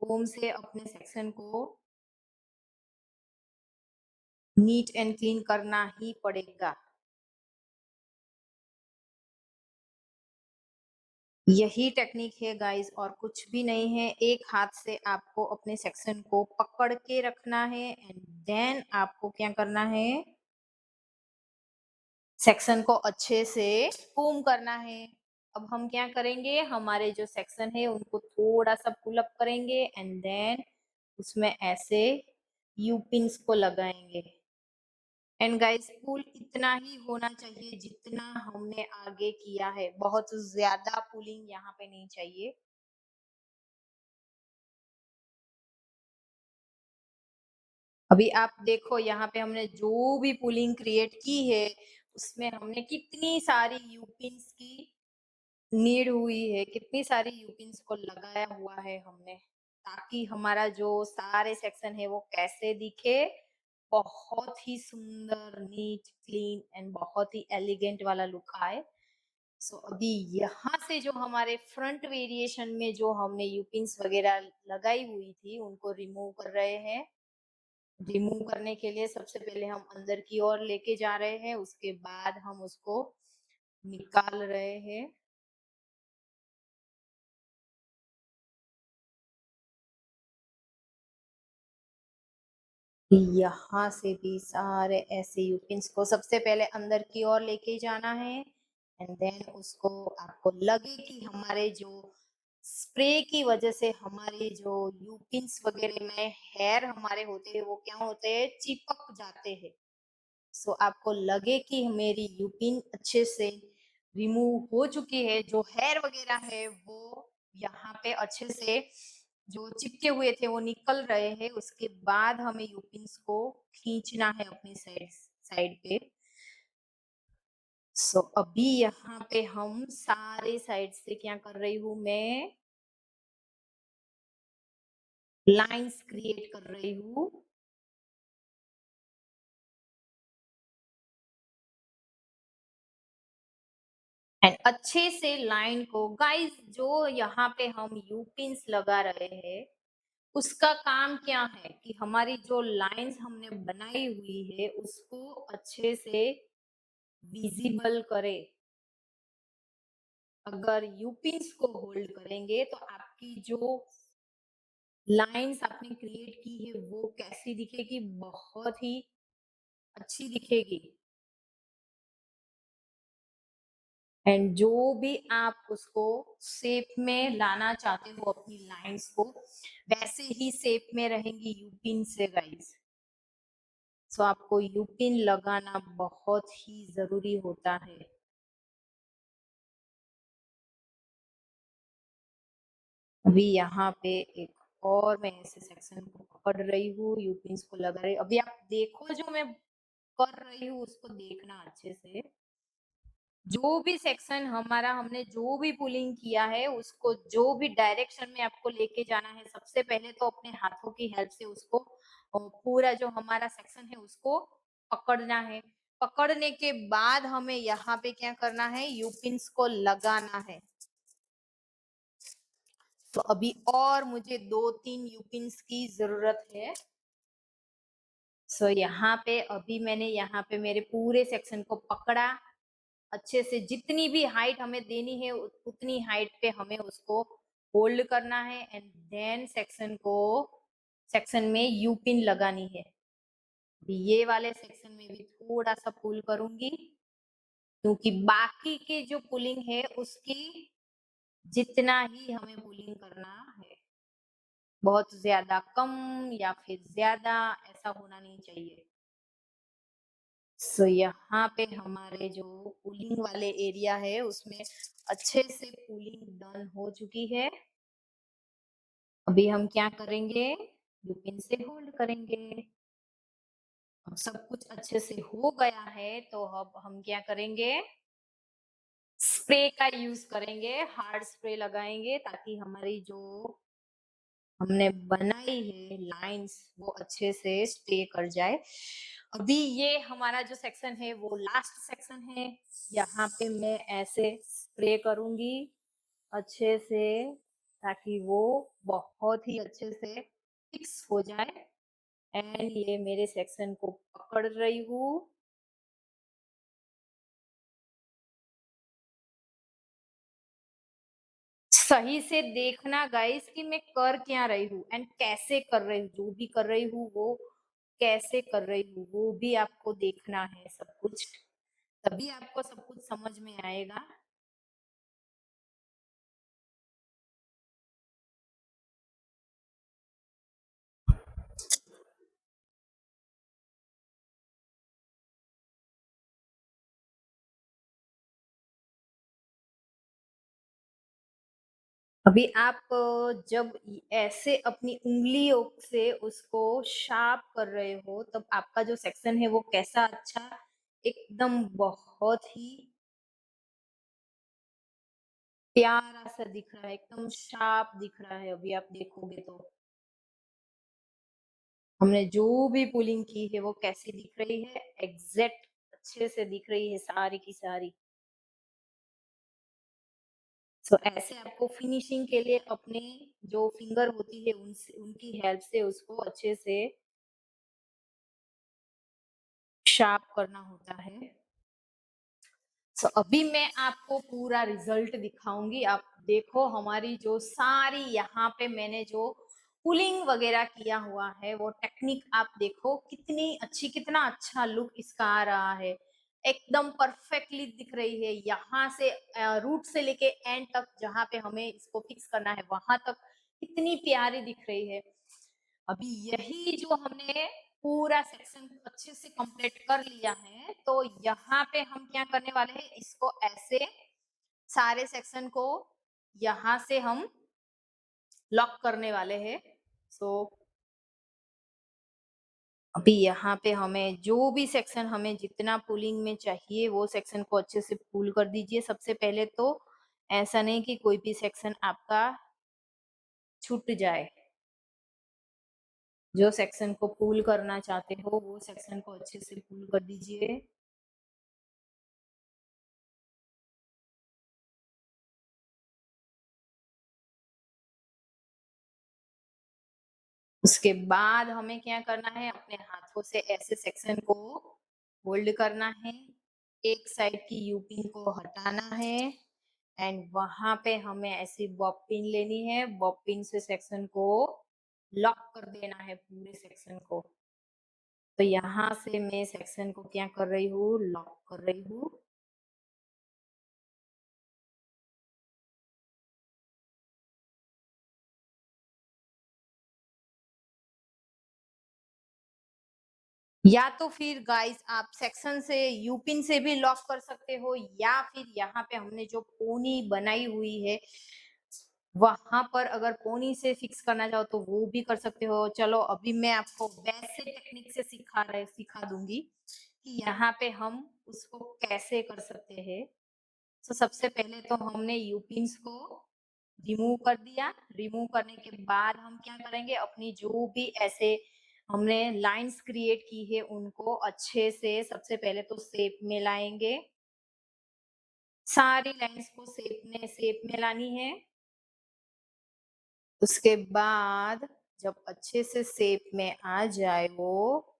कोम से अपने सेक्शन को नीट एंड क्लीन करना ही पड़ेगा। यही टेक्निक है गाइस और कुछ भी नहीं है। एक हाथ से आपको अपने सेक्शन को पकड़ के रखना है एंड देन आपको क्या करना है, सेक्शन को अच्छे से कोम करना है। अब हम क्या करेंगे, हमारे जो सेक्शन है उनको थोड़ा सा पुल अप करेंगे एंड देन उसमें ऐसे यू पिन्स को लगाएंगे। एंड गाइस पुल इतना ही होना चाहिए जितना हमने आगे किया है, बहुत ज्यादा पुलिंग यहाँ पे नहीं चाहिए। अभी आप देखो यहाँ पे हमने जो भी पुलिंग क्रिएट की है उसमें हमने कितनी सारी यूपिन्स की नीड हुई है, कितनी सारी यूपिन्स को लगाया हुआ है हमने, ताकि हमारा जो सारे सेक्शन है वो कैसे दिखे, बहुत ही सुंदर, नीट, क्लीन एंड बहुत ही एलिगेंट वाला लुक आए। सो अभी यहाँ से जो हमारे फ्रंट वेरिएशन में जो हमने यूपिन्स वगैरह लगाई हुई थी उनको रिमूव कर रहे हैं। रिमूव करने के लिए सबसे पहले हम अंदर की ओर लेके जा रहे हैं, उसके बाद हम उसको निकाल रहे हैं। यहाँ से भी सारे ऐसे यूपिन्स को सबसे पहले अंदर की ओर लेके जाना है एंड देन उसको आपको लगे कि हमारे जो स्प्रे की वजह से हमारे जो यूपिन्स वगैरह में हेयर हमारे होते हैं वो क्या होते हैं, चिपक जाते हैं। सो आपको लगे कि मेरी यूपिन अच्छे से रिमूव हो चुकी है, जो हेयर वगैरह है वो यहाँ पे अच्छे से जो चिपके हुए थे वो निकल रहे हैं, उसके बाद हमें यूपिन्स को खींचना है अपनी साइड साइड पे। सो अभी यहाँ पे हम सारे साइड से क्या कर रही हूँ, मैं लाइंस क्रिएट कर रही हूँ। एंड अच्छे से लाइन को गाइस, जो यहाँ पे हम यूपिन्स लगा रहे हैं उसका काम क्या है कि हमारी जो लाइंस हमने बनाई हुई है उसको अच्छे से विजिबल करे। अगर यूपिन्स को होल्ड करेंगे तो आपकी जो लाइंस आपने क्रिएट की है वो कैसी दिखेगी, बहुत ही अच्छी दिखेगी। एंड जो भी आप उसको शेप में लाना चाहते हो अपनी लाइंस को, वैसे ही शेप में रहेंगी यूपिन से गाइस। सो आपको यूपिन लगाना बहुत ही जरूरी होता है। अभी यहाँ पे एक और मैं ऐसे सेक्शन को पकड़ रही हूँ, यूपिन्स को लगा रही हूँ। अभी आप देखो जो मैं कर रही हूँ उसको देखना अच्छे से। जो भी सेक्शन हमारा हमने जो भी पुलिंग किया है उसको जो भी डायरेक्शन में आपको लेके जाना है, सबसे पहले तो अपने हाथों की हेल्प से उसको पूरा जो हमारा सेक्शन है उसको पकड़ना है। पकड़ने के बाद हमें यहाँ पे क्या करना है, यूपिन्स को लगाना है। तो अभी और मुझे 2-3 यूपिन्स की जरूरत है। सो यहाँ पे अभी मैंने यहाँ पे मेरे पूरे सेक्शन को पकड़ा अच्छे से, जितनी भी हाइट हमें देनी है उतनी हाइट पे हमें उसको होल्ड करना है एंड देन सेक्शन में यू पिन लगानी है। ये वाले सेक्शन में भी थोड़ा सा पुल करूंगी क्योंकि बाकी के जो पुलिंग है उसकी जितना ही हमें पुलिंग करना है, बहुत ज्यादा कम या फिर ज्यादा ऐसा होना नहीं चाहिए। सो यहाँ पे हमारे जो पुलिंग वाले एरिया है उसमें अच्छे से पुलिंग डन हो चुकी है। अभी हम क्या करेंगे, यूपिन से होल्ड करेंगे। अब सब कुछ अच्छे से हो गया है तो अब हम क्या करेंगे, स्प्रे का यूज करेंगे, हार्ड स्प्रे लगाएंगे ताकि हमारी जो हमने बनाई है लाइंस वो अच्छे से स्टे कर जाए। अभी ये हमारा जो सेक्शन है वो लास्ट सेक्शन है। यहाँ पे मैं ऐसे स्प्रे करूंगी अच्छे से ताकि वो बहुत ही अच्छे से फिक्स हो जाए। एंड ये मेरे सेक्शन को पकड़ रही हूँ। सही से देखना गाइस कि मैं कर क्या रही हूँ एंड कैसे कर रही हूँ, जो भी कर रही हूँ वो कैसे कर रही हूँ वो भी आपको देखना है सब कुछ, तभी आपको सब कुछ समझ में आएगा। अभी आप जब ऐसे अपनी उंगलियों से उसको शार्प कर रहे हो तब आपका जो सेक्शन है वो कैसा अच्छा एकदम बहुत ही प्यारा सा दिख रहा है, एकदम शार्प दिख रहा है। अभी आप देखोगे तो हमने जो भी पुलिंग की है वो कैसी दिख रही है, एग्जैक्ट अच्छे से दिख रही है सारी की सारी। सो ऐसे आपको फिनिशिंग के लिए अपने जो फिंगर होती है उनसे उनकी हेल्प से उसको अच्छे से शार्प करना होता है। सो अभी मैं आपको पूरा रिजल्ट दिखाऊंगी। आप देखो हमारी जो सारी यहाँ पे मैंने जो पुलिंग वगैरह किया हुआ है वो टेक्निक आप देखो कितनी अच्छी, कितना अच्छा लुक इसका आ रहा है, एकदम परफेक्टली दिख रही है। यहाँ से रूट से लेके एंड तक जहाँ पे हमें इसको फिक्स करना है वहां तक कितनी प्यारी दिख रही है। अभी यही जो हमने पूरा सेक्शन अच्छे से कंप्लीट कर लिया है तो यहाँ पे हम क्या करने वाले हैं, इसको ऐसे सारे सेक्शन को यहाँ से हम लॉक करने वाले हैं। सो अभी यहाँ पे हमें जो भी सेक्शन हमें जितना पुलिंग में चाहिए वो सेक्शन को अच्छे से पुल कर दीजिए। सबसे पहले तो ऐसा नहीं कि कोई भी सेक्शन आपका छूट जाए। जो सेक्शन को पुल करना चाहते हो वो सेक्शन को अच्छे से पुल कर दीजिए। उसके बाद हमें क्या करना है, अपने हाथों से ऐसे सेक्शन को होल्ड करना है, एक साइड की यूपिन को हटाना है एंड वहां पे हमें ऐसी बॉब पिन लेनी है। बॉब पिन से सेक्शन को लॉक कर देना है पूरे सेक्शन को। तो यहाँ से मैं सेक्शन को क्या कर रही हूँ, लॉक कर रही हूँ। या तो फिर गाइस आप सेक्शन से यूपिन से भी लॉक कर सकते हो, या फिर यहाँ पे हमने जो पोनी बनाई हुई है वहां पर अगर पोनी से फिक्स करना चाहो तो वो भी कर सकते हो। चलो अभी मैं आपको वैसे टेक्निक से सिखा दूंगी कि यहाँ पे हम उसको कैसे कर सकते हैं। तो सबसे पहले तो हमने यूपिन्स को रिमूव कर दिया। रिमूव करने के बाद हम क्या करेंगे, अपनी जो भी ऐसे हमने लाइंस क्रिएट की है उनको अच्छे से सबसे पहले तो शेप में लाएंगे। सारी लाइंस को शेप में लानी है। उसके बाद जब अच्छे से शेप में आ जाए वो,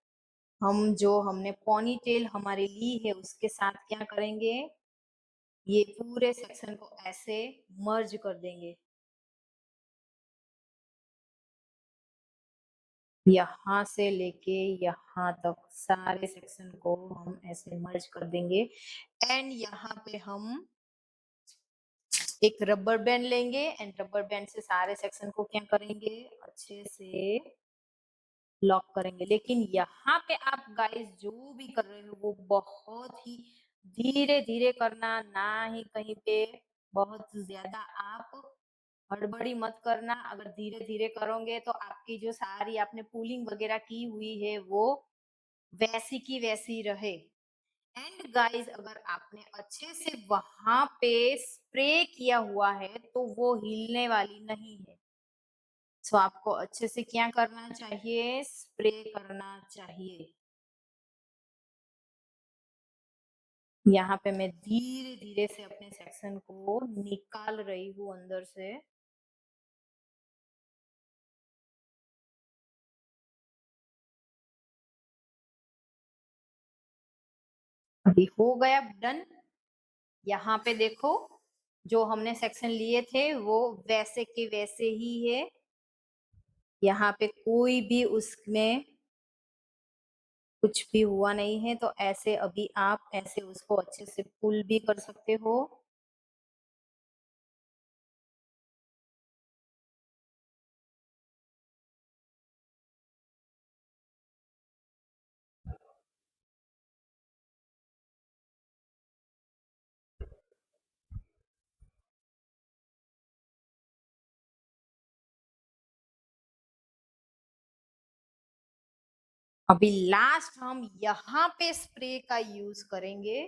हम जो हमने पोनी टेल हमारी ली है उसके साथ क्या करेंगे, ये पूरे सेक्शन को ऐसे मर्ज कर देंगे। यहाँ से लेके यहाँ तक सारे सेक्शन को हम ऐसे मर्ज कर देंगे। एंड यहाँ पे हम एक रबर बैंड लेंगे एंड रबर बैंड से सारे सेक्शन को क्या करेंगे, अच्छे से लॉक करेंगे। लेकिन यहाँ पे आप गाइस जो भी कर रहे हो वो बहुत ही धीरे धीरे करना, ना ही कहीं पे बहुत ज्यादा आप हड़बड़ी मत करना। अगर धीरे धीरे करोगे तो आपकी जो सारी आपने पुलिंग वगैरह की हुई है वो वैसी की वैसी रहे। एंड गाइस अगर आपने अच्छे से वहां पे स्प्रे किया हुआ है तो वो हिलने वाली नहीं है। सो आपको अच्छे से क्या करना चाहिए, स्प्रे करना चाहिए। यहाँ पे मैं धीरे धीरे से अपने सेक्शन को निकाल रही हूँ अंदर से। अभी हो गया डन। यहाँ पे देखो जो हमने सेक्शन लिए थे वो वैसे के वैसे ही है। यहाँ पे कोई भी उसमें कुछ भी हुआ नहीं है, तो ऐसे अभी आप ऐसे उसको अच्छे से पुल भी कर सकते हो। अभी लास्ट हम यहाँ पे स्प्रे का यूज करेंगे,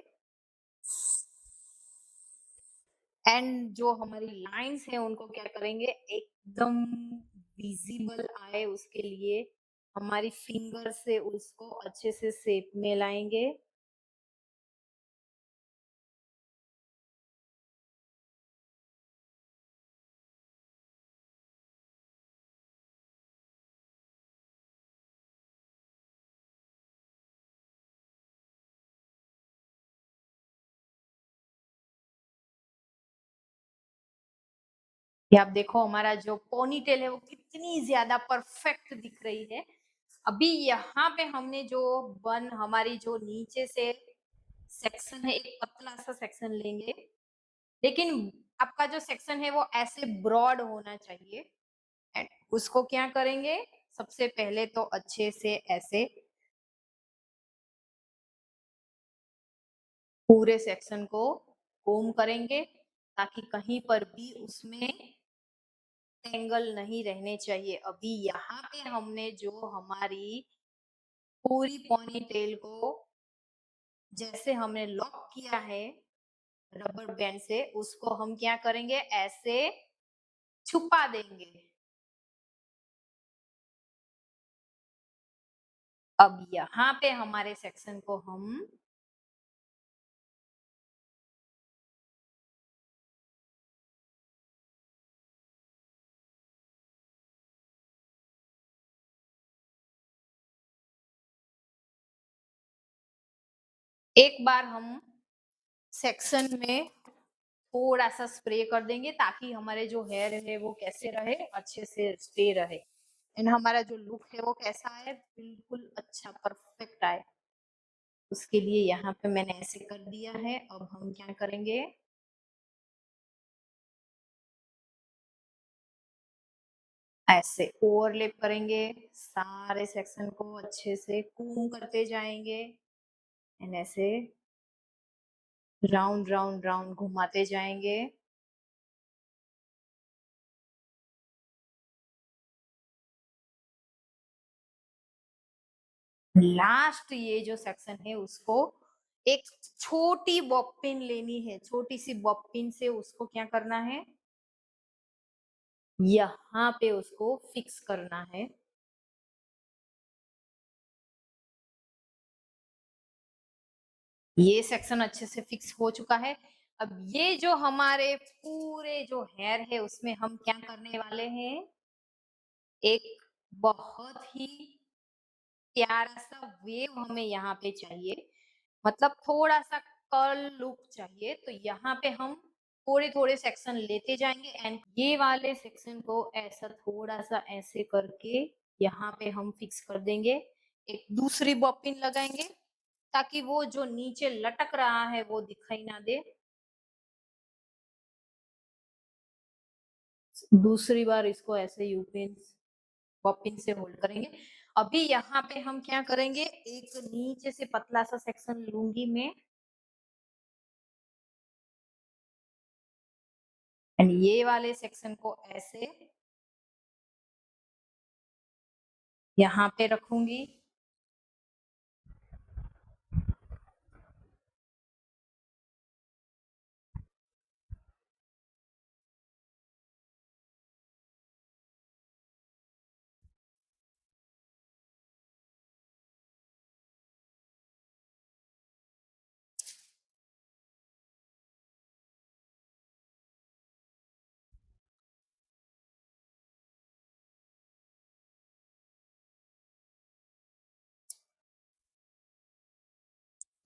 एंड जो हमारी लाइंस है उनको क्या करेंगे, एकदम विजिबल आए उसके लिए हमारी फिंगर से उसको अच्छे से शेप में लाएंगे। ये आप देखो हमारा जो पोनी टेल है वो कितनी ज्यादा परफेक्ट दिख रही है। अभी यहाँ पे हमने जो बन हमारी जो नीचे से सेक्शन है, एक पतला सा सेक्शन लेंगे, लेकिन आपका जो सेक्शन है वो ऐसे ब्रॉड होना चाहिए। एंड उसको क्या करेंगे, सबसे पहले तो अच्छे से ऐसे पूरे सेक्शन को कोम करेंगे, ताकि कहीं पर भी उसमें एंगल नहीं रहने चाहिए। अभी यहाँ पे हमने जो हमारी पूरी पोनी टेल को जैसे हमने लॉक किया है रबर बैंड से, उसको हम क्या करेंगे, ऐसे छुपा देंगे। अब यहाँ पे हमारे सेक्शन को हम एक बार हम सेक्शन में थोड़ा सा स्प्रे कर देंगे, ताकि हमारे जो हेयर है वो कैसे रहे, अच्छे से स्टे रहे, एंड हमारा जो लुक है वो कैसा आए, बिल्कुल अच्छा परफेक्ट आए। उसके लिए यहाँ पे मैंने ऐसे कर दिया है। अब हम क्या करेंगे, ऐसे ओवरलैप करेंगे, सारे सेक्शन को अच्छे से कूम करते जाएंगे, एंड ऐसे राउंड राउंड राउंड घुमाते जाएंगे। लास्ट ये जो सेक्शन है उसको एक छोटी बॉबिन लेनी है, छोटी सी बॉबिन से उसको क्या करना है, यहाँ पे उसको फिक्स करना है। ये सेक्शन अच्छे से फिक्स हो चुका है। अब ये जो हमारे पूरे जो हेयर है उसमें हम क्या करने वाले हैं, एक बहुत ही प्यारा सा वेव हमें यहाँ पे चाहिए, मतलब थोड़ा सा कर्ल लुक चाहिए। तो यहाँ पे हम थोड़े थोड़े सेक्शन लेते जाएंगे, एंड ये वाले सेक्शन को ऐसा थोड़ा सा ऐसे करके यहाँ पे हम फिक्स कर देंगे। एक दूसरी बॉपिन लगाएंगे, ताकि वो जो नीचे लटक रहा है वो दिखाई ना दे। दूसरी बार इसको ऐसे यूपिन बॉपिन से होल्ड करेंगे। अभी यहाँ पे हम क्या करेंगे, एक नीचे से पतला सा सेक्शन लूंगी मैं, एंड ये वाले सेक्शन को ऐसे यहाँ पे रखूंगी।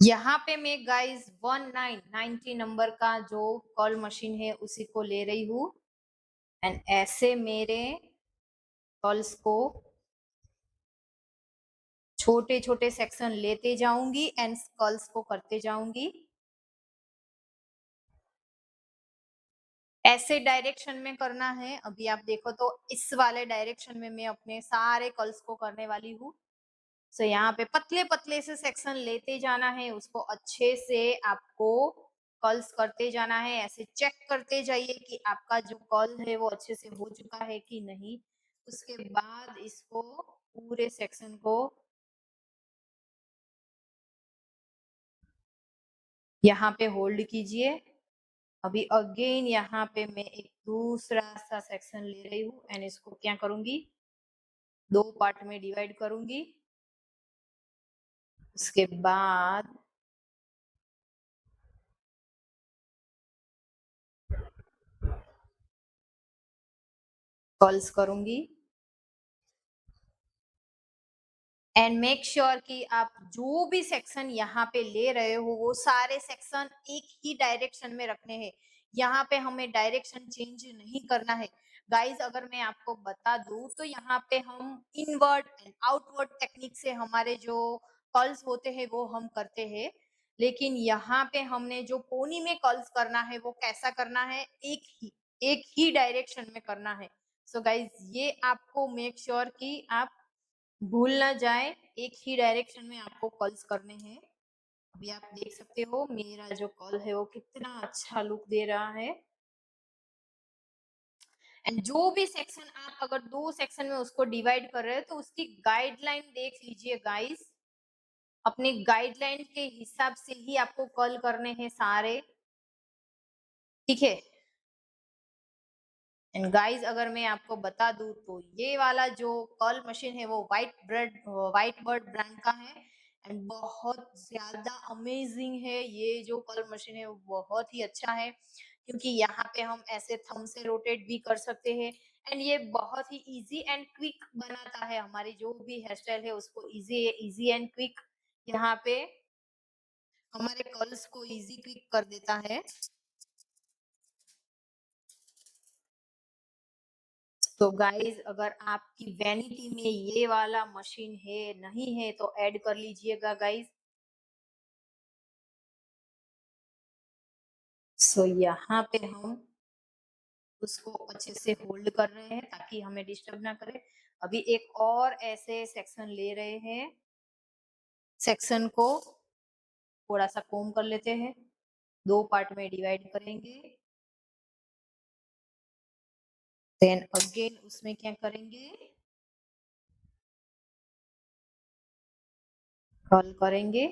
यहाँ पे मैं गाइस 1990 नंबर का जो कॉल मशीन है उसी को ले रही हूँ, एंड ऐसे मेरे कॉल्स को छोटे छोटे सेक्शन लेते जाऊंगी एंड कर्ल्स को करते जाऊंगी। ऐसे डायरेक्शन में करना है। अभी आप देखो तो इस वाले डायरेक्शन में मैं अपने सारे कर्ल्स को करने वाली हूँ। सो यहाँ पे पतले पतले से सेक्शन लेते जाना है, उसको अच्छे से आपको कर्ल्स करते जाना है। ऐसे चेक करते जाइए कि आपका जो कर्ल है वो अच्छे से हो चुका है कि नहीं। उसके बाद इसको पूरे सेक्शन को यहाँ पे होल्ड कीजिए। अभी अगेन यहाँ पे मैं एक दूसरा सा सेक्शन ले रही हूँ एंड इसको क्या करूंगी, 2 पार्ट में डिवाइड करूंगी। उसके बाद कर्ल्स करूंगी एंड मेक श्योर कि आप जो भी सेक्शन यहाँ पे ले रहे हो वो सारे सेक्शन एक ही डायरेक्शन में रखने हैं। यहाँ पे हमें डायरेक्शन चेंज नहीं करना है। गाइज अगर मैं आपको बता दूं तो यहाँ पे हम इनवर्ड एंड आउटवर्ड टेक्निक से हमारे जो कर्ल्स होते हैं वो हम करते हैं, लेकिन यहाँ पे हमने जो पोनी में कर्ल्स करना है वो कैसा करना है, एक ही डायरेक्शन में करना है। सो गाइज ये आपको मेक श्योर कि आप भूल ना जाए, एक ही डायरेक्शन में आपको कर्ल्स करने हैं। अभी आप देख सकते हो मेरा जो कर्ल है वो कितना अच्छा लुक दे रहा है। एंड जो भी सेक्शन आप अगर 2 सेक्शन में उसको डिवाइड कर रहे हो तो उसकी गाइडलाइन देख लीजिए गाइस। अपने गाइडलाइन के हिसाब से ही आपको कर्ल करने हैं सारे, ठीक है। एंड गाइस अगर मैं आपको बता दूं तो ये वाला जो कर्ल मशीन है वो व्हाइट बर्ड ब्रांड का है एंड बहुत ज्यादा अमेजिंग है। ये जो कर्ल मशीन है वो बहुत ही अच्छा है क्योंकि यहाँ पे हम ऐसे थंब से रोटेट भी कर सकते हैं एंड ये बहुत ही इजी एंड क्विक बनाता है। हमारी जो भी हेयर स्टाइल है उसको इजी एंड क्विक यहाँ पे हमारे कर्ल्स को इजी क्विक कर देता है। तो गाइज अगर आपकी वैनिटी में ये वाला मशीन है नहीं है तो ऐड कर लीजिएगा गाइज। सो यहाँ पे हम उसको अच्छे से होल्ड कर रहे हैं ताकि हमें डिस्टर्ब ना करे। अभी एक और ऐसे सेक्शन ले रहे हैं, सेक्शन को थोड़ा सा कोम कर लेते हैं, 2 पार्ट में डिवाइड करेंगे। देन अगेन उसमें क्या करेंगे, कर्ल करेंगे।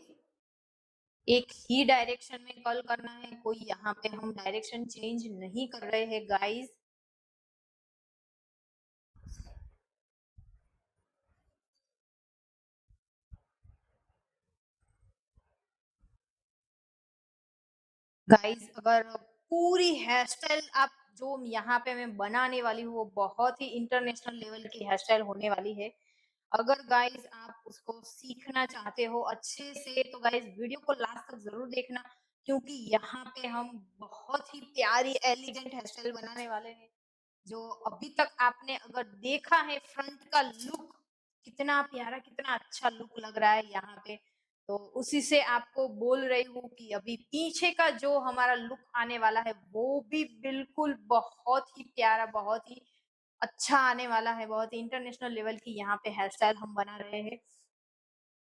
एक ही डायरेक्शन में कर्ल करना है, कोई यहाँ पे हम डायरेक्शन चेंज नहीं कर रहे हैं गाइस। गाइस अगर पूरी हेयर स्टाइल आप जो यहाँ पे मैं बनाने वाली हूँ वो बहुत ही इंटरनेशनल लेवल की हेयर स्टाइल होने वाली है। अगर गाइस आप उसको सीखना चाहते हो अच्छे से तो गाइस वीडियो को लास्ट तक जरूर देखना क्योंकि यहाँ पे हम बहुत ही प्यारी एलिगेंट हेयर स्टाइल बनाने वाले हैं। जो अभी तक आपने अगर देखा है फ्रंट का लुक कितना प्यारा कितना अच्छा लुक लग रहा है यहाँ पे, तो उसी से आपको बोल रही हूँ कि अभी पीछे का जो हमारा लुक आने वाला है वो भी बिल्कुल बहुत ही प्यारा बहुत ही अच्छा आने वाला है। बहुत ही इंटरनेशनल लेवल की यहाँ पे हेयर स्टाइल हम बना रहे हैं।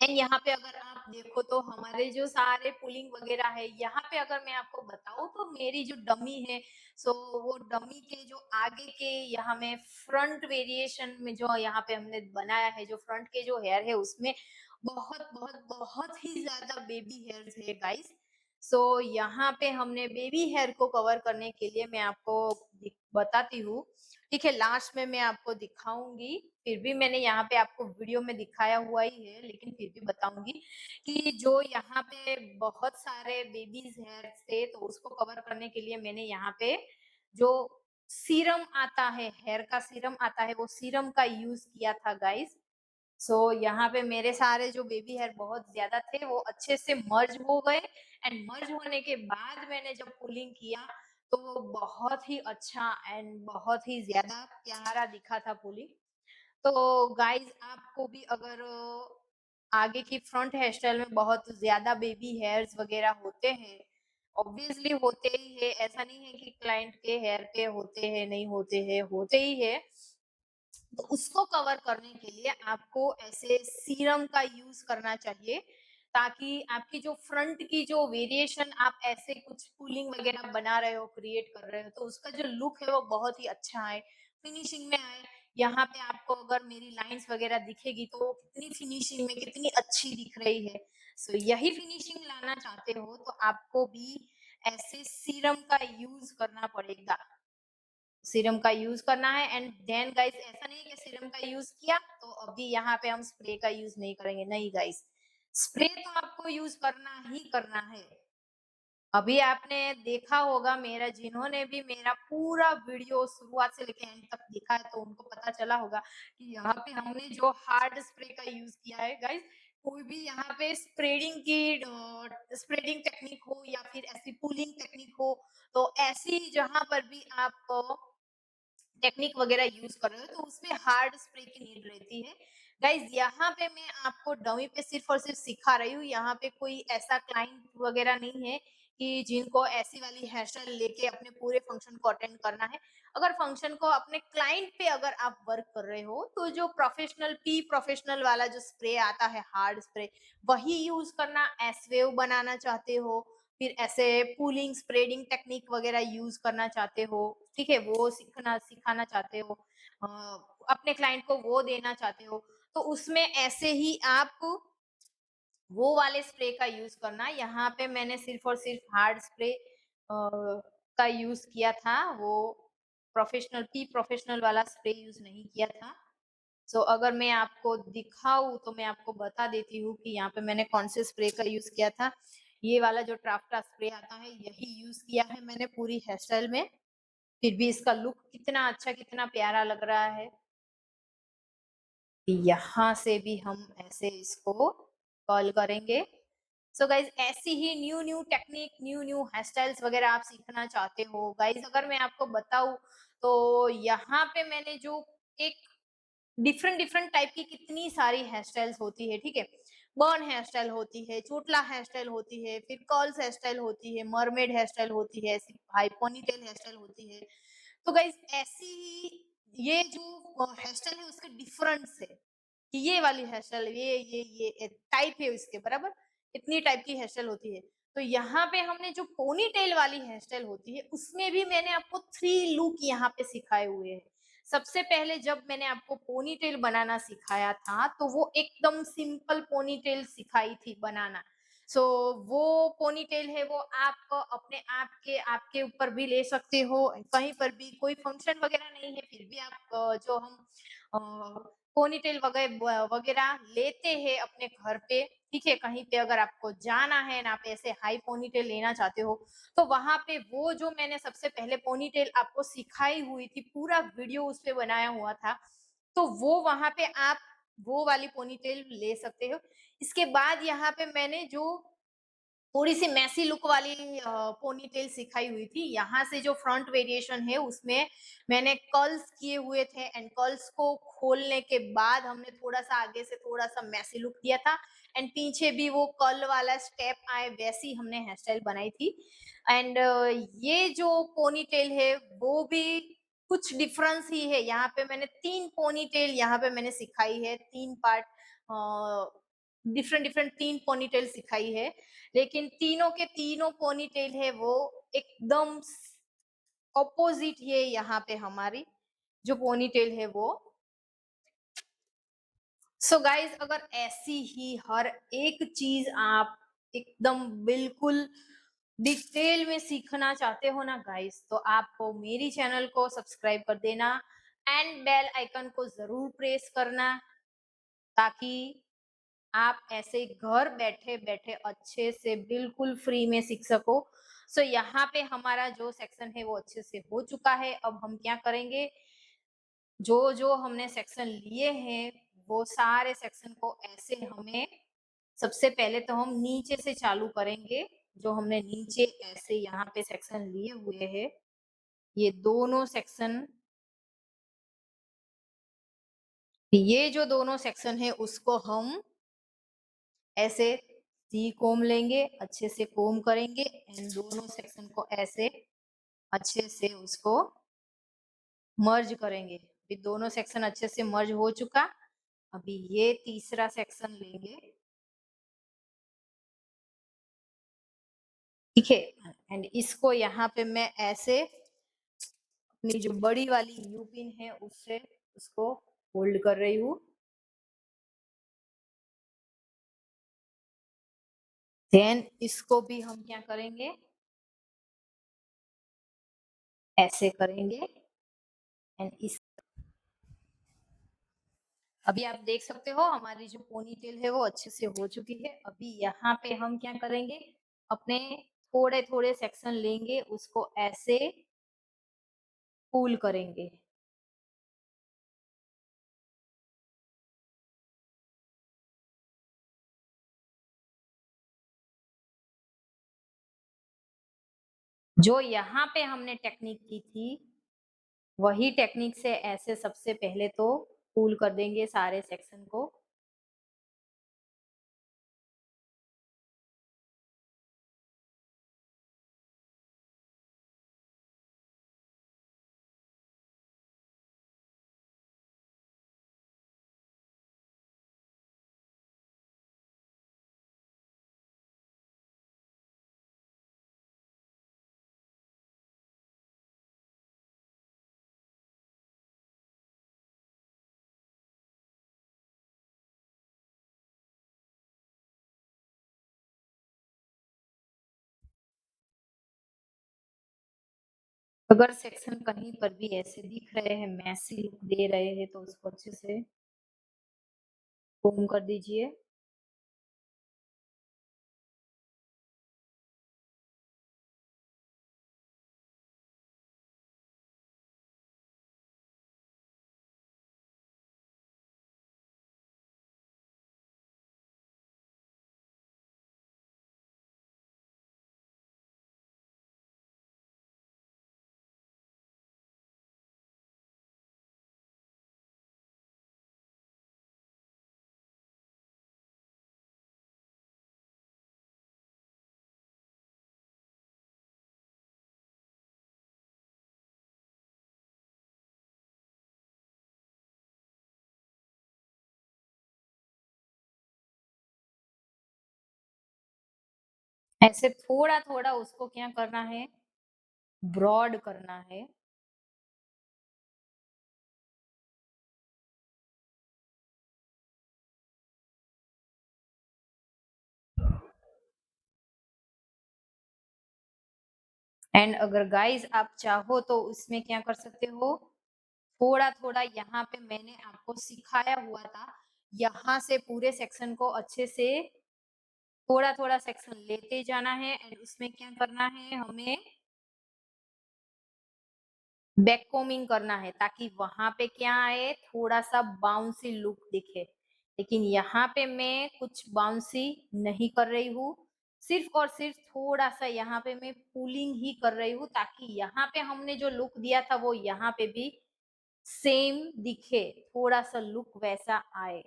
एंड यहाँ पे अगर आप देखो तो हमारे जो सारे पुलिंग वगैरह है यहाँ पे अगर मैं आपको बताऊं तो मेरी जो डमी है सो वो डमी के जो आगे के यहाँ में फ्रंट वेरिएशन में जो यहाँ पे हमने बनाया है, जो फ्रंट के जो हेयर है उसमें बहुत बहुत बहुत ही ज्यादा बेबी हेयर्स है गाइस। सो यहाँ पे हमने बेबी हेयर को कवर करने के लिए मैं आपको बताती हूँ, ठीक है। लास्ट में मैं आपको दिखाऊंगी, फिर भी मैंने यहाँ पे आपको वीडियो में दिखाया हुआ ही है लेकिन फिर भी बताऊंगी कि जो यहाँ पे बहुत सारे बेबीज हेयर थे तो उसको कवर करने के लिए मैंने यहाँ पे जो सीरम आता है, हेयर का सीरम आता है, वो सीरम का यूज किया था गाइस। सो यहाँ पे मेरे सारे जो बेबी हेयर बहुत ज्यादा थे वो अच्छे से मर्ज हो गए एंड मर्ज होने के बाद मैंने जब पुलिंग किया तो वो बहुत ही अच्छा एंड बहुत ही ज्यादा प्यारा दिखा था पुलिंग। तो गाइज आपको भी अगर आगे की फ्रंट हेयर स्टाइल में बहुत ज़्यादा बेबी हेयर्स वगैरह होते हैं, ऑब्वियसली होते ही है, ऐसा नहीं है कि क्लाइंट के हेयर पे होते हैं, नहीं होते हैं, होते ही है। तो उसको कवर करने के लिए आपको ऐसे सीरम का यूज करना चाहिए, ताकि आपकी जो फ्रंट की जो वेरिएशन आप ऐसे कुछ पुलिंग वगैरह बना रहे हो, क्रिएट कर रहे हो, तो उसका जो लुक है वो बहुत ही अच्छा आए, फिनिशिंग में आए। यहाँ पे आपको अगर मेरी लाइंस वगैरह दिखेगी तो कितनी फिनिशिंग में कितनी अच्छी दिख रही है। सो यही फिनिशिंग लाना चाहते हो तो आपको भी ऐसे सीरम का यूज करना पड़ेगा, सीरम का यूज करना है। एंड देन गाइस, ऐसा नहीं कि सीरम का यूज किया तो अभी यहाँ पे हम स्प्रे का यूज नहीं करेंगे, नहीं गाइस, स्प्रे तो आपको यूज करना ही करना है। अभी आपने देखा होगा, मेरा जिन्होंने भी मेरा पूरा वीडियो शुरुआत से लेके एंड तक देखा है तो उनको पता चला होगा कि यहाँ पे हमने जो हार्ड स्प्रे का यूज किया है गाइस। कोई भी यहाँ पे स्प्रेडिंग की स्प्रेडिंग टेक्निक हो या फिर ऐसी पुलिंग टेक्निक हो, तो ऐसी जहां पर भी आप टेक्निक वगैरह यूज कर रहे हो तो उसमें हार्ड स्प्रे की नीड रहती है। गाइज यहाँ पे मैं आपको डमी पे सिर्फ और सिर्फ सिखा रही हूँ, यहाँ पे कोई ऐसा क्लाइंट वगैरह नहीं है कि जिनको ऐसी वाली हेयर स्टाइल लेके अपने पूरे फंक्शन को अटेंड करना है। अगर फंक्शन को अपने क्लाइंट पे अगर आप वर्क कर रहे हो तो जो प्रोफेशनल वाला जो स्प्रे आता है हार्ड स्प्रे, वही यूज करना। एस वेव बनाना चाहते हो, फिर ऐसे पुलिंग स्प्रेडिंग टेक्निक वगैरह यूज करना चाहते हो, ठीक है, वो सीखना सिखाना चाहते हो, अ, अपने क्लाइंट को वो देना चाहते हो, तो उसमें ऐसे ही आप वो वाले स्प्रे का यूज करना। यहाँ पे मैंने सिर्फ और सिर्फ हार्ड स्प्रे का यूज किया था, वो प्रोफेशनल वाला स्प्रे यूज नहीं किया था। सो अगर मैं आपको दिखाऊँ तो मैं आपको बता देती हूँ कि यहाँ पे मैंने कौन से स्प्रे का यूज किया था। ये वाला जो ट्राफ्टा स्प्रे आता है यही यूज किया है मैंने पूरी हेयर स्टाइल में। फिर भी इसका लुक कितना अच्छा कितना प्यारा लग रहा है। यहाँ से भी हम ऐसे इसको कर्ल करेंगे। सो गाइज, ऐसी ही new new technique, new new hair styles वगैरह आप सीखना चाहते हो गाइज, अगर मैं आपको बताऊं तो यहाँ पे मैंने जो एक डिफरेंट डिफरेंट टाइप की कितनी सारी हेयर स्टाइल्स होती है, ठीक है। बर्न हेयर स्टाइल होती है, चोटला हेयर स्टाइल होती है, फिर कर्ल्स हेयर स्टाइल होती है, मरमेड हेयर स्टाइल होती है, हाई पोनीटेल हेयर स्टाइल होती है। तो गाइस ऐसी ही ये जो हेयर स्टाइल है उसके डिफरेंस है कि ये वाली हेयर स्टाइल ये टाइप है इसके बराबर, इतनी टाइप की हेयर स्टाइल होती है। तो यहाँ पे हमने जो पोनी टेल वाली हेयर स्टाइल होती है उसमें भी मैंने आपको 3 लुक यहाँ पे सिखाए हुए हैं। सबसे पहले जब मैंने आपको पोनी टेल बनाना सिखाया था तो वो एकदम सिंपल पोनी टेल सिखाई थी बनाना। सो वो पोनी टेल है वो आप अपने आप के आपके ऊपर भी ले सकते हो, कहीं पर भी कोई फंक्शन वगैरह नहीं है फिर भी आप जो हम पोनीटेल वगैरह लेते हैं अपने घर पे, ठीक है, कहीं पे अगर आपको जाना है ना, आप ऐसे हाई पोनीटेल लेना चाहते हो तो वहां पे वो जो मैंने सबसे पहले पोनीटेल आपको सिखाई हुई थी, पूरा वीडियो उस पे बनाया हुआ था, तो वो वहां पे आप वो वाली पोनीटेल ले सकते हो। इसके बाद यहाँ पे मैंने जो थोड़ी सी मैसी लुक वाली पोनीटेल सिखाई हुई थी, यहाँ से जो फ्रंट वेरिएशन है उसमें मैंने कर्ल्स किए हुए थे एंड कर्ल्स को खोलने के बाद हमने थोड़ा सा आगे से थोड़ा सा मैसी लुक दिया था एंड पीछे भी वो कर्ल वाला स्टेप आए वैसी हमने हेयर स्टाइल बनाई थी। एंड ये जो पोनीटेल है वो भी कुछ डिफरेंस ही है, यहाँ पे मैंने 3 पोनीटेल यहाँ पे मैंने सिखाई है, 3 पार्ट डिफरेंट डिफरेंट 3 पोनीटेल सिखाई है, लेकिन तीनों के तीनों पोनीटेल है वो एकदम ऑपोजिट है। यहाँ पे हमारी जो पोनीटेल है वो, सो गाइज अगर ऐसी ही हर एक चीज आप एकदम बिल्कुल डिटेल में सीखना चाहते हो ना गाइस, तो आपको मेरी चैनल को सब्सक्राइब कर देना एंड बेल आइकन को जरूर प्रेस करना, ताकि आप ऐसे घर बैठे बैठे अच्छे से बिल्कुल फ्री में सीख सको। सो यहाँ पे हमारा जो सेक्शन है वो अच्छे से हो चुका है। अब हम क्या करेंगे, जो जो हमने सेक्शन लिए हैं वो सारे सेक्शन को ऐसे हमें सबसे पहले तो हम नीचे से चालू करेंगे। जो हमने नीचे ऐसे यहाँ पे सेक्शन लिए हुए हैं, ये दोनों सेक्शन, ये जो दोनों सेक्शन है उसको हम ऐसे सी कोम लेंगे, अच्छे से कोम करेंगे एंड दोनों सेक्शन को ऐसे अच्छे से उसको मर्ज करेंगे। अभी दोनों सेक्शन अच्छे से मर्ज हो चुका। अभी ये तीसरा सेक्शन लेंगे, ठीक है, एंड इसको यहाँ पे मैं ऐसे अपनी जो बड़ी वाली यू पिन है उससे उसको होल्ड कर रही हूँ। देन इसको भी हम क्या करेंगे, ऐसे करेंगे एंड इस अभी आप देख सकते हो हमारी जो पोनी टेल है वो अच्छे से हो चुकी है। अभी यहाँ पे हम क्या करेंगे, अपने थोड़े थोड़े सेक्शन लेंगे, उसको ऐसे पुल करेंगे। जो यहाँ पे हमने टेक्निक की थी वही टेक्निक से ऐसे सबसे पहले तो पुल कर देंगे सारे सेक्शन को। अगर सेक्शन कहीं पर भी ऐसे दिख रहे हैं, मैसी लुक दे रहे हैं, तो उसको अच्छे से कोम कर दीजिए। ऐसे थोड़ा थोड़ा उसको क्या करना है, ब्रॉड करना है। एंड अगर गाइस आप चाहो तो उसमें क्या कर सकते हो, थोड़ा थोड़ा यहाँ पे मैंने आपको सिखाया हुआ था, यहाँ से पूरे सेक्शन को अच्छे से थोड़ा थोड़ा सेक्शन लेते जाना है एंड उसमें क्या करना है, हमें बैक कोमिंग करना है ताकि वहां पे क्या आए, थोड़ा सा बाउंसी लुक दिखे। लेकिन यहाँ पे मैं कुछ बाउंसी नहीं कर रही हूँ, सिर्फ और सिर्फ थोड़ा सा यहाँ पे मैं पुलिंग ही कर रही हूँ ताकि यहाँ पे हमने जो लुक दिया था वो यहाँ पे भी सेम दिखे, थोड़ा सा लुक वैसा आए।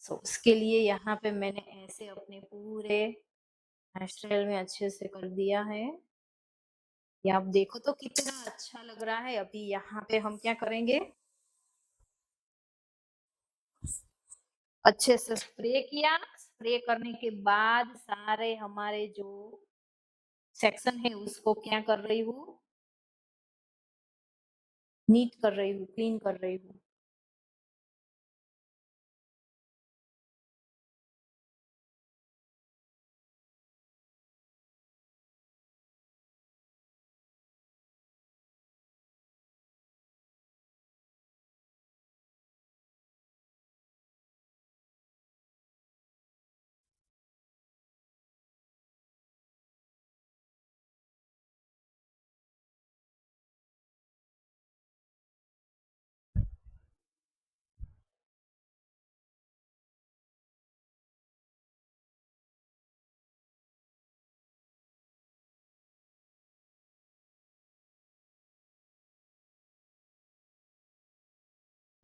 सो उसके लिए यहाँ पे मैंने ऐसे अपने पूरे हेयर स्टाइल में अच्छे से कर दिया है। ये आप देखो तो कितना अच्छा लग रहा है। अभी यहाँ पे हम क्या करेंगे, अच्छे से स्प्रे किया, स्प्रे करने के बाद सारे हमारे जो सेक्शन है उसको क्या कर रही हूँ, नीट कर रही हूँ, क्लीन कर रही हूँ।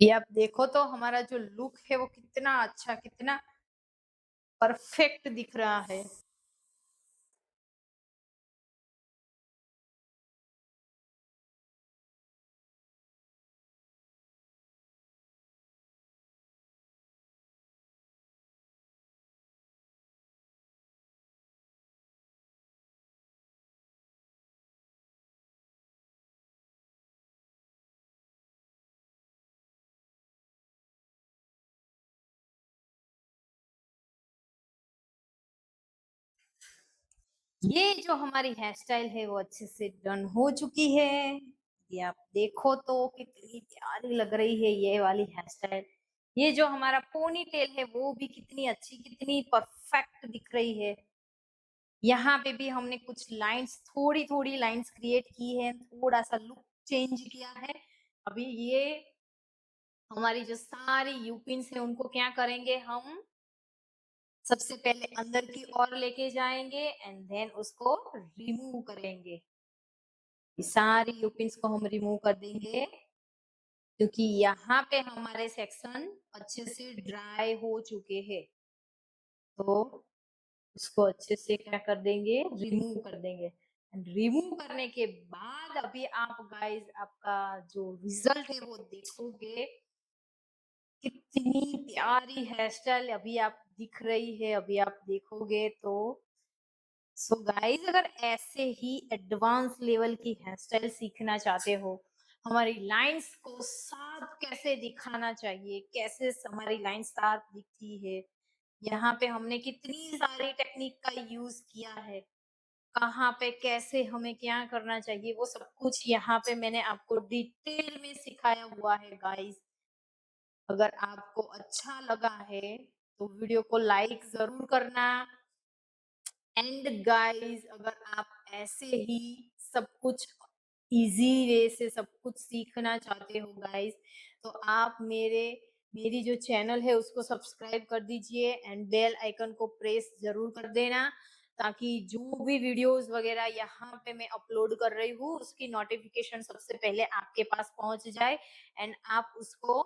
ये आप देखो तो हमारा जो लुक है वो कितना अच्छा, कितना परफेक्ट दिख रहा है। ये जो हमारी हेयर स्टाइल है वो अच्छे से डन हो चुकी है। ये आप देखो तो कितनी प्यारी लग रही है ये वाली हेयर स्टाइल। ये जो हमारा पोनी टेल है वो भी कितनी अच्छी, कितनी परफेक्ट दिख रही है। यहाँ पे भी हमने कुछ लाइन्स, थोड़ी-थोड़ी लाइन्स क्रिएट की है, थोड़ा-सा लुक चेंज किया है। अभी ये हमारी जो सारी यूपिन्स है उनको क्या करेंगे हम, सबसे पहले अंदर की ओर लेके जाएँगे एंड देन उसको रिमूव करेंगे। ये सारी यूपिन्स को हम रिमूव कर देंगे क्योंकि यहाँ पे हमारे सेक्शन अच्छे से ड्राई हो चुके हैं। तो इसको अच्छे से क्या कर देंगे, रिमूव कर देंगे। एंड रिमूव करने के बाद अभी आप गाइस आपका जो रिजल्ट है वो देखोगे, कितनी प्यारी हेयर स्टाइल अभी आप दिख रही है, अभी आप देखोगे तो। सो गाइस अगर ऐसे ही एडवांस लेवल की हेयर स्टाइल सीखना चाहते हो, हमारी लाइंस को साफ कैसे दिखाना चाहिए, कैसे हमारी लाइन साफ दिखती है, यहाँ पे हमने कितनी सारी टेक्निक का यूज किया है, कहाँ पे कैसे हमें क्या करना चाहिए, वो सब कुछ यहाँ पे मैंने आपको डिटेल में सिखाया हुआ है गाइस। अगर आपको अच्छा लगा है तो वीडियो को लाइक जरूर करना। एंड गाइस अगर आप ऐसे ही सब कुछ इजी वे से सब कुछ सीखना चाहते हो गाइस, तो आप मेरी जो चैनल है उसको सब्सक्राइब कर दीजिए एंड बेल आइकन को प्रेस जरूर कर देना, ताकि जो भी वीडियोस वगैरह यहाँ पे मैं अपलोड कर रही हूँ उसकी नोटिफिकेशन सबसे पहले आपके पास पहुंच जाए एंड आप उसको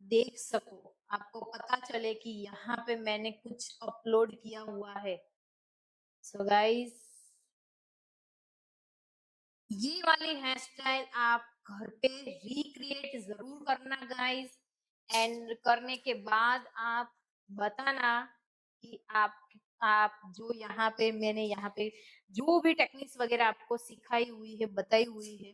देख सको, आपको पता चले कि यहाँ पे मैंने कुछ अपलोड किया हुआ है। सो गाइस ये वाली हेयर स्टाइल आप घर पे रिक्रिएट जरूर करना गाइस। एंड करने के बाद आप बताना कि आप जो यहाँ पे मैंने यहाँ पे जो भी टेक्निक्स वगैरह आपको सिखाई हुई है, बताई हुई है,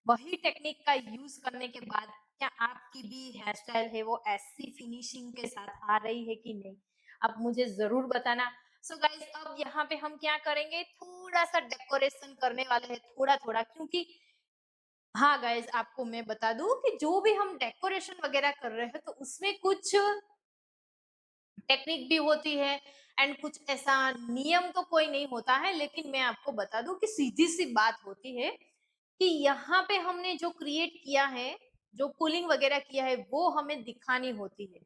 वही टेक्निक का यूज करने के बाद क्या आपकी भी हेयर स्टाइल है वो ऐसी फिनिशिंग के साथ आ रही है कि नहीं, आप मुझे जरूर बताना। सो गाइस अब यहाँ पे हम क्या करेंगे, थोड़ा सा डेकोरेशन करने वाले हैं, थोड़ा थोड़ा, क्योंकि हाँ गाइस आपको मैं बता दूं कि जो भी हम डेकोरेशन वगैरह कर रहे हैं तो उसमें कुछ टेक्निक भी होती है एंड कुछ ऐसा नियम तो कोई नहीं होता है, लेकिन मैं आपको बता दूं कि सीधी सी बात होती है कि यहाँ पे हमने जो क्रिएट किया है, जो पुलिंग वगैरह किया है वो हमें दिखानी होती है।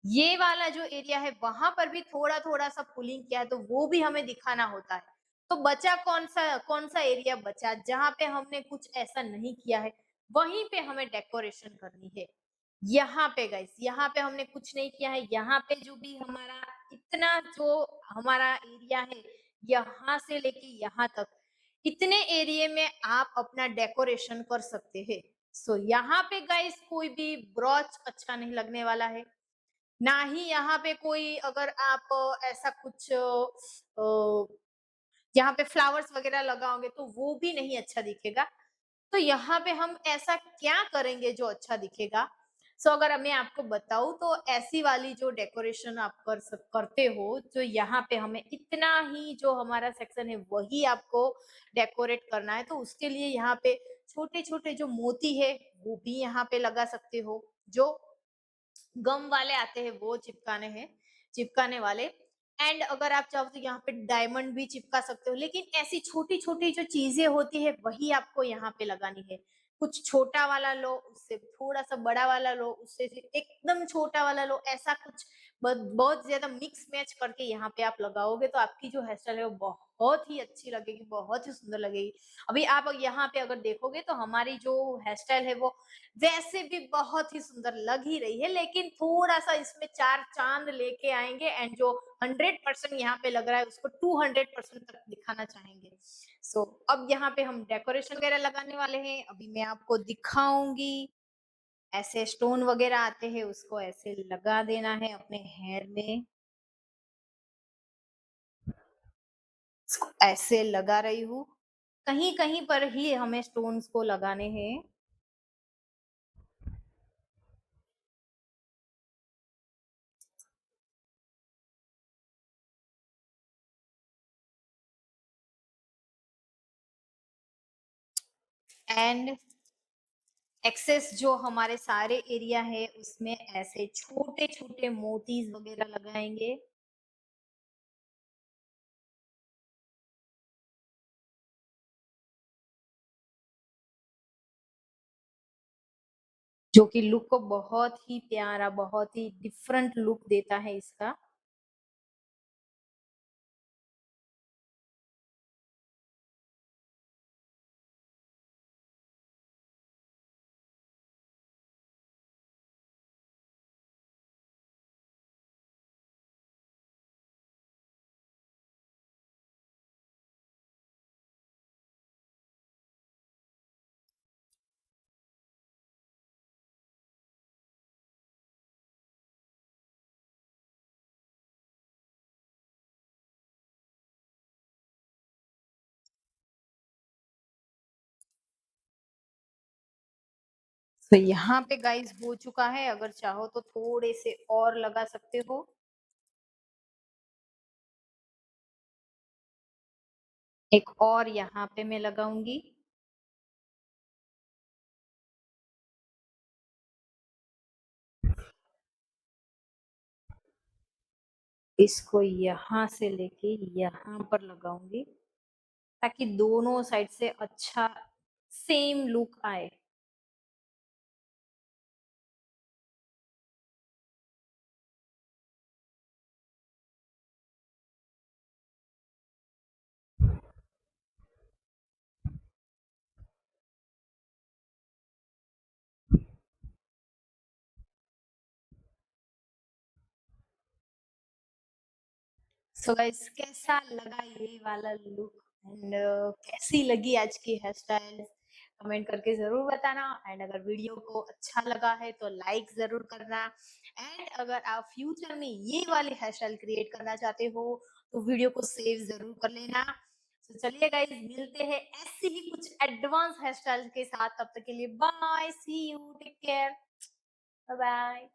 ये वाला जो एरिया है वहां पर भी थोड़ा थोड़ा सा पुलिंग किया है तो वो भी हमें दिखाना होता है। तो बचा कौन सा एरिया बचा जहां पे हमने कुछ ऐसा नहीं किया है, वहीं पे हमें डेकोरेशन करनी है। यहाँ पे गाइस यहाँ पे हमने कुछ नहीं किया है, यहाँ पे जो भी हमारा इतना जो हमारा एरिया है, यहाँ से लेके यहाँ तक इतने एरिया में आप अपना डेकोरेशन कर सकते हैं। सो यहाँ पे गाइस कोई भी ब्रॉच अच्छा नहीं लगने वाला है, ना ही यहाँ पे कोई, अगर आप ऐसा कुछ यहाँ पे फ्लावर्स वगैरह लगाओगे तो वो भी नहीं अच्छा दिखेगा। तो यहाँ पे हम ऐसा क्या करेंगे जो अच्छा दिखेगा। सो अगर मैं आपको बताऊं तो ऐसी वाली जो डेकोरेशन आप करते हो, जो यहाँ पे हमें इतना ही जो हमारा सेक्शन है वही आपको डेकोरेट करना है, तो उसके लिए यहाँ पे छोटे छोटे जो मोती है वो भी यहाँ पे लगा सकते हो, जो गम वाले आते हैं वो चिपकाने हैं, चिपकाने वाले। एंड अगर आप चाहो तो यहाँ पे डायमंड भी चिपका सकते हो, लेकिन ऐसी छोटी छोटी जो चीजें होती है वही आपको यहाँ पे लगानी है। कुछ छोटा वाला लो, उससे थोड़ा-सा बड़ा वाला लो, उससे फिर एकदम छोटा वाला लो, ऐसा कुछ बहुत ज़्यादा मिक्स मैच करके यहाँ पे आप लगाओगे तो आपकी जो हेयर स्टाइल है वो बहुत ही अच्छी लगेगी, बहुत ही सुंदर लगेगी। अभी आप यहाँ पे अगर देखोगे तो हमारी जो हेयर स्टाइल है वो वैसे भी बहुत ही सुंदर लग ही रही है, लेकिन थोड़ा-सा इसमें 4 चाँद लेके आएँगे एंड जो 100% यहाँ पे लग रहा है उसको 200% तक दिखाना चाहेंगे। अब यहाँ पे हम डेकोरेशन वगैरह लगाने वाले हैं। अभी मैं आपको दिखाऊंगी। ऐसे स्टोन वगैरह आते हैं, उसको ऐसे लगा देना है अपने हेयर में। इसको ऐसे लगा रही हूँ। कहीं कहीं पर ही हमें स्टोन्स को लगाने हैं। एंड एक्सेस जो हमारे सारे एरिया है उसमें ऐसे छोटे छोटे मोतीज वगैरह लगाएंगे, जो कि लुक को बहुत ही प्यारा, बहुत ही डिफरेंट लुक देता है इसका। तो यहाँ पे गाइस हो चुका है, अगर चाहो तो थोड़े से और लगा सकते हो। एक और यहाँ पे मैं लगाऊंगी। इसको यहाँ से लेके यहाँ पर लगाऊंगी ताकि दोनों साइड से अच्छा सेम लुक आए। सो गाइस, कैसा लगा ये वाला लुक एंड कैसी लगी आज की हेयर स्टाइल, कमेंट करके जरूर बताना। एंड अगर वीडियो को अच्छा लगा है तो लाइक जरूर करना। एंड अगर आप फ्यूचर में ये वाली हेयर स्टाइल क्रिएट करना चाहते हो तो वीडियो को सेव जरूर कर लेना। तो चलिए गाइस, मिलते हैं ऐसे ही कुछ एडवांस हेयर स्टाइल के साथ। तब तक के लिए bye, see you, take care, bye bye.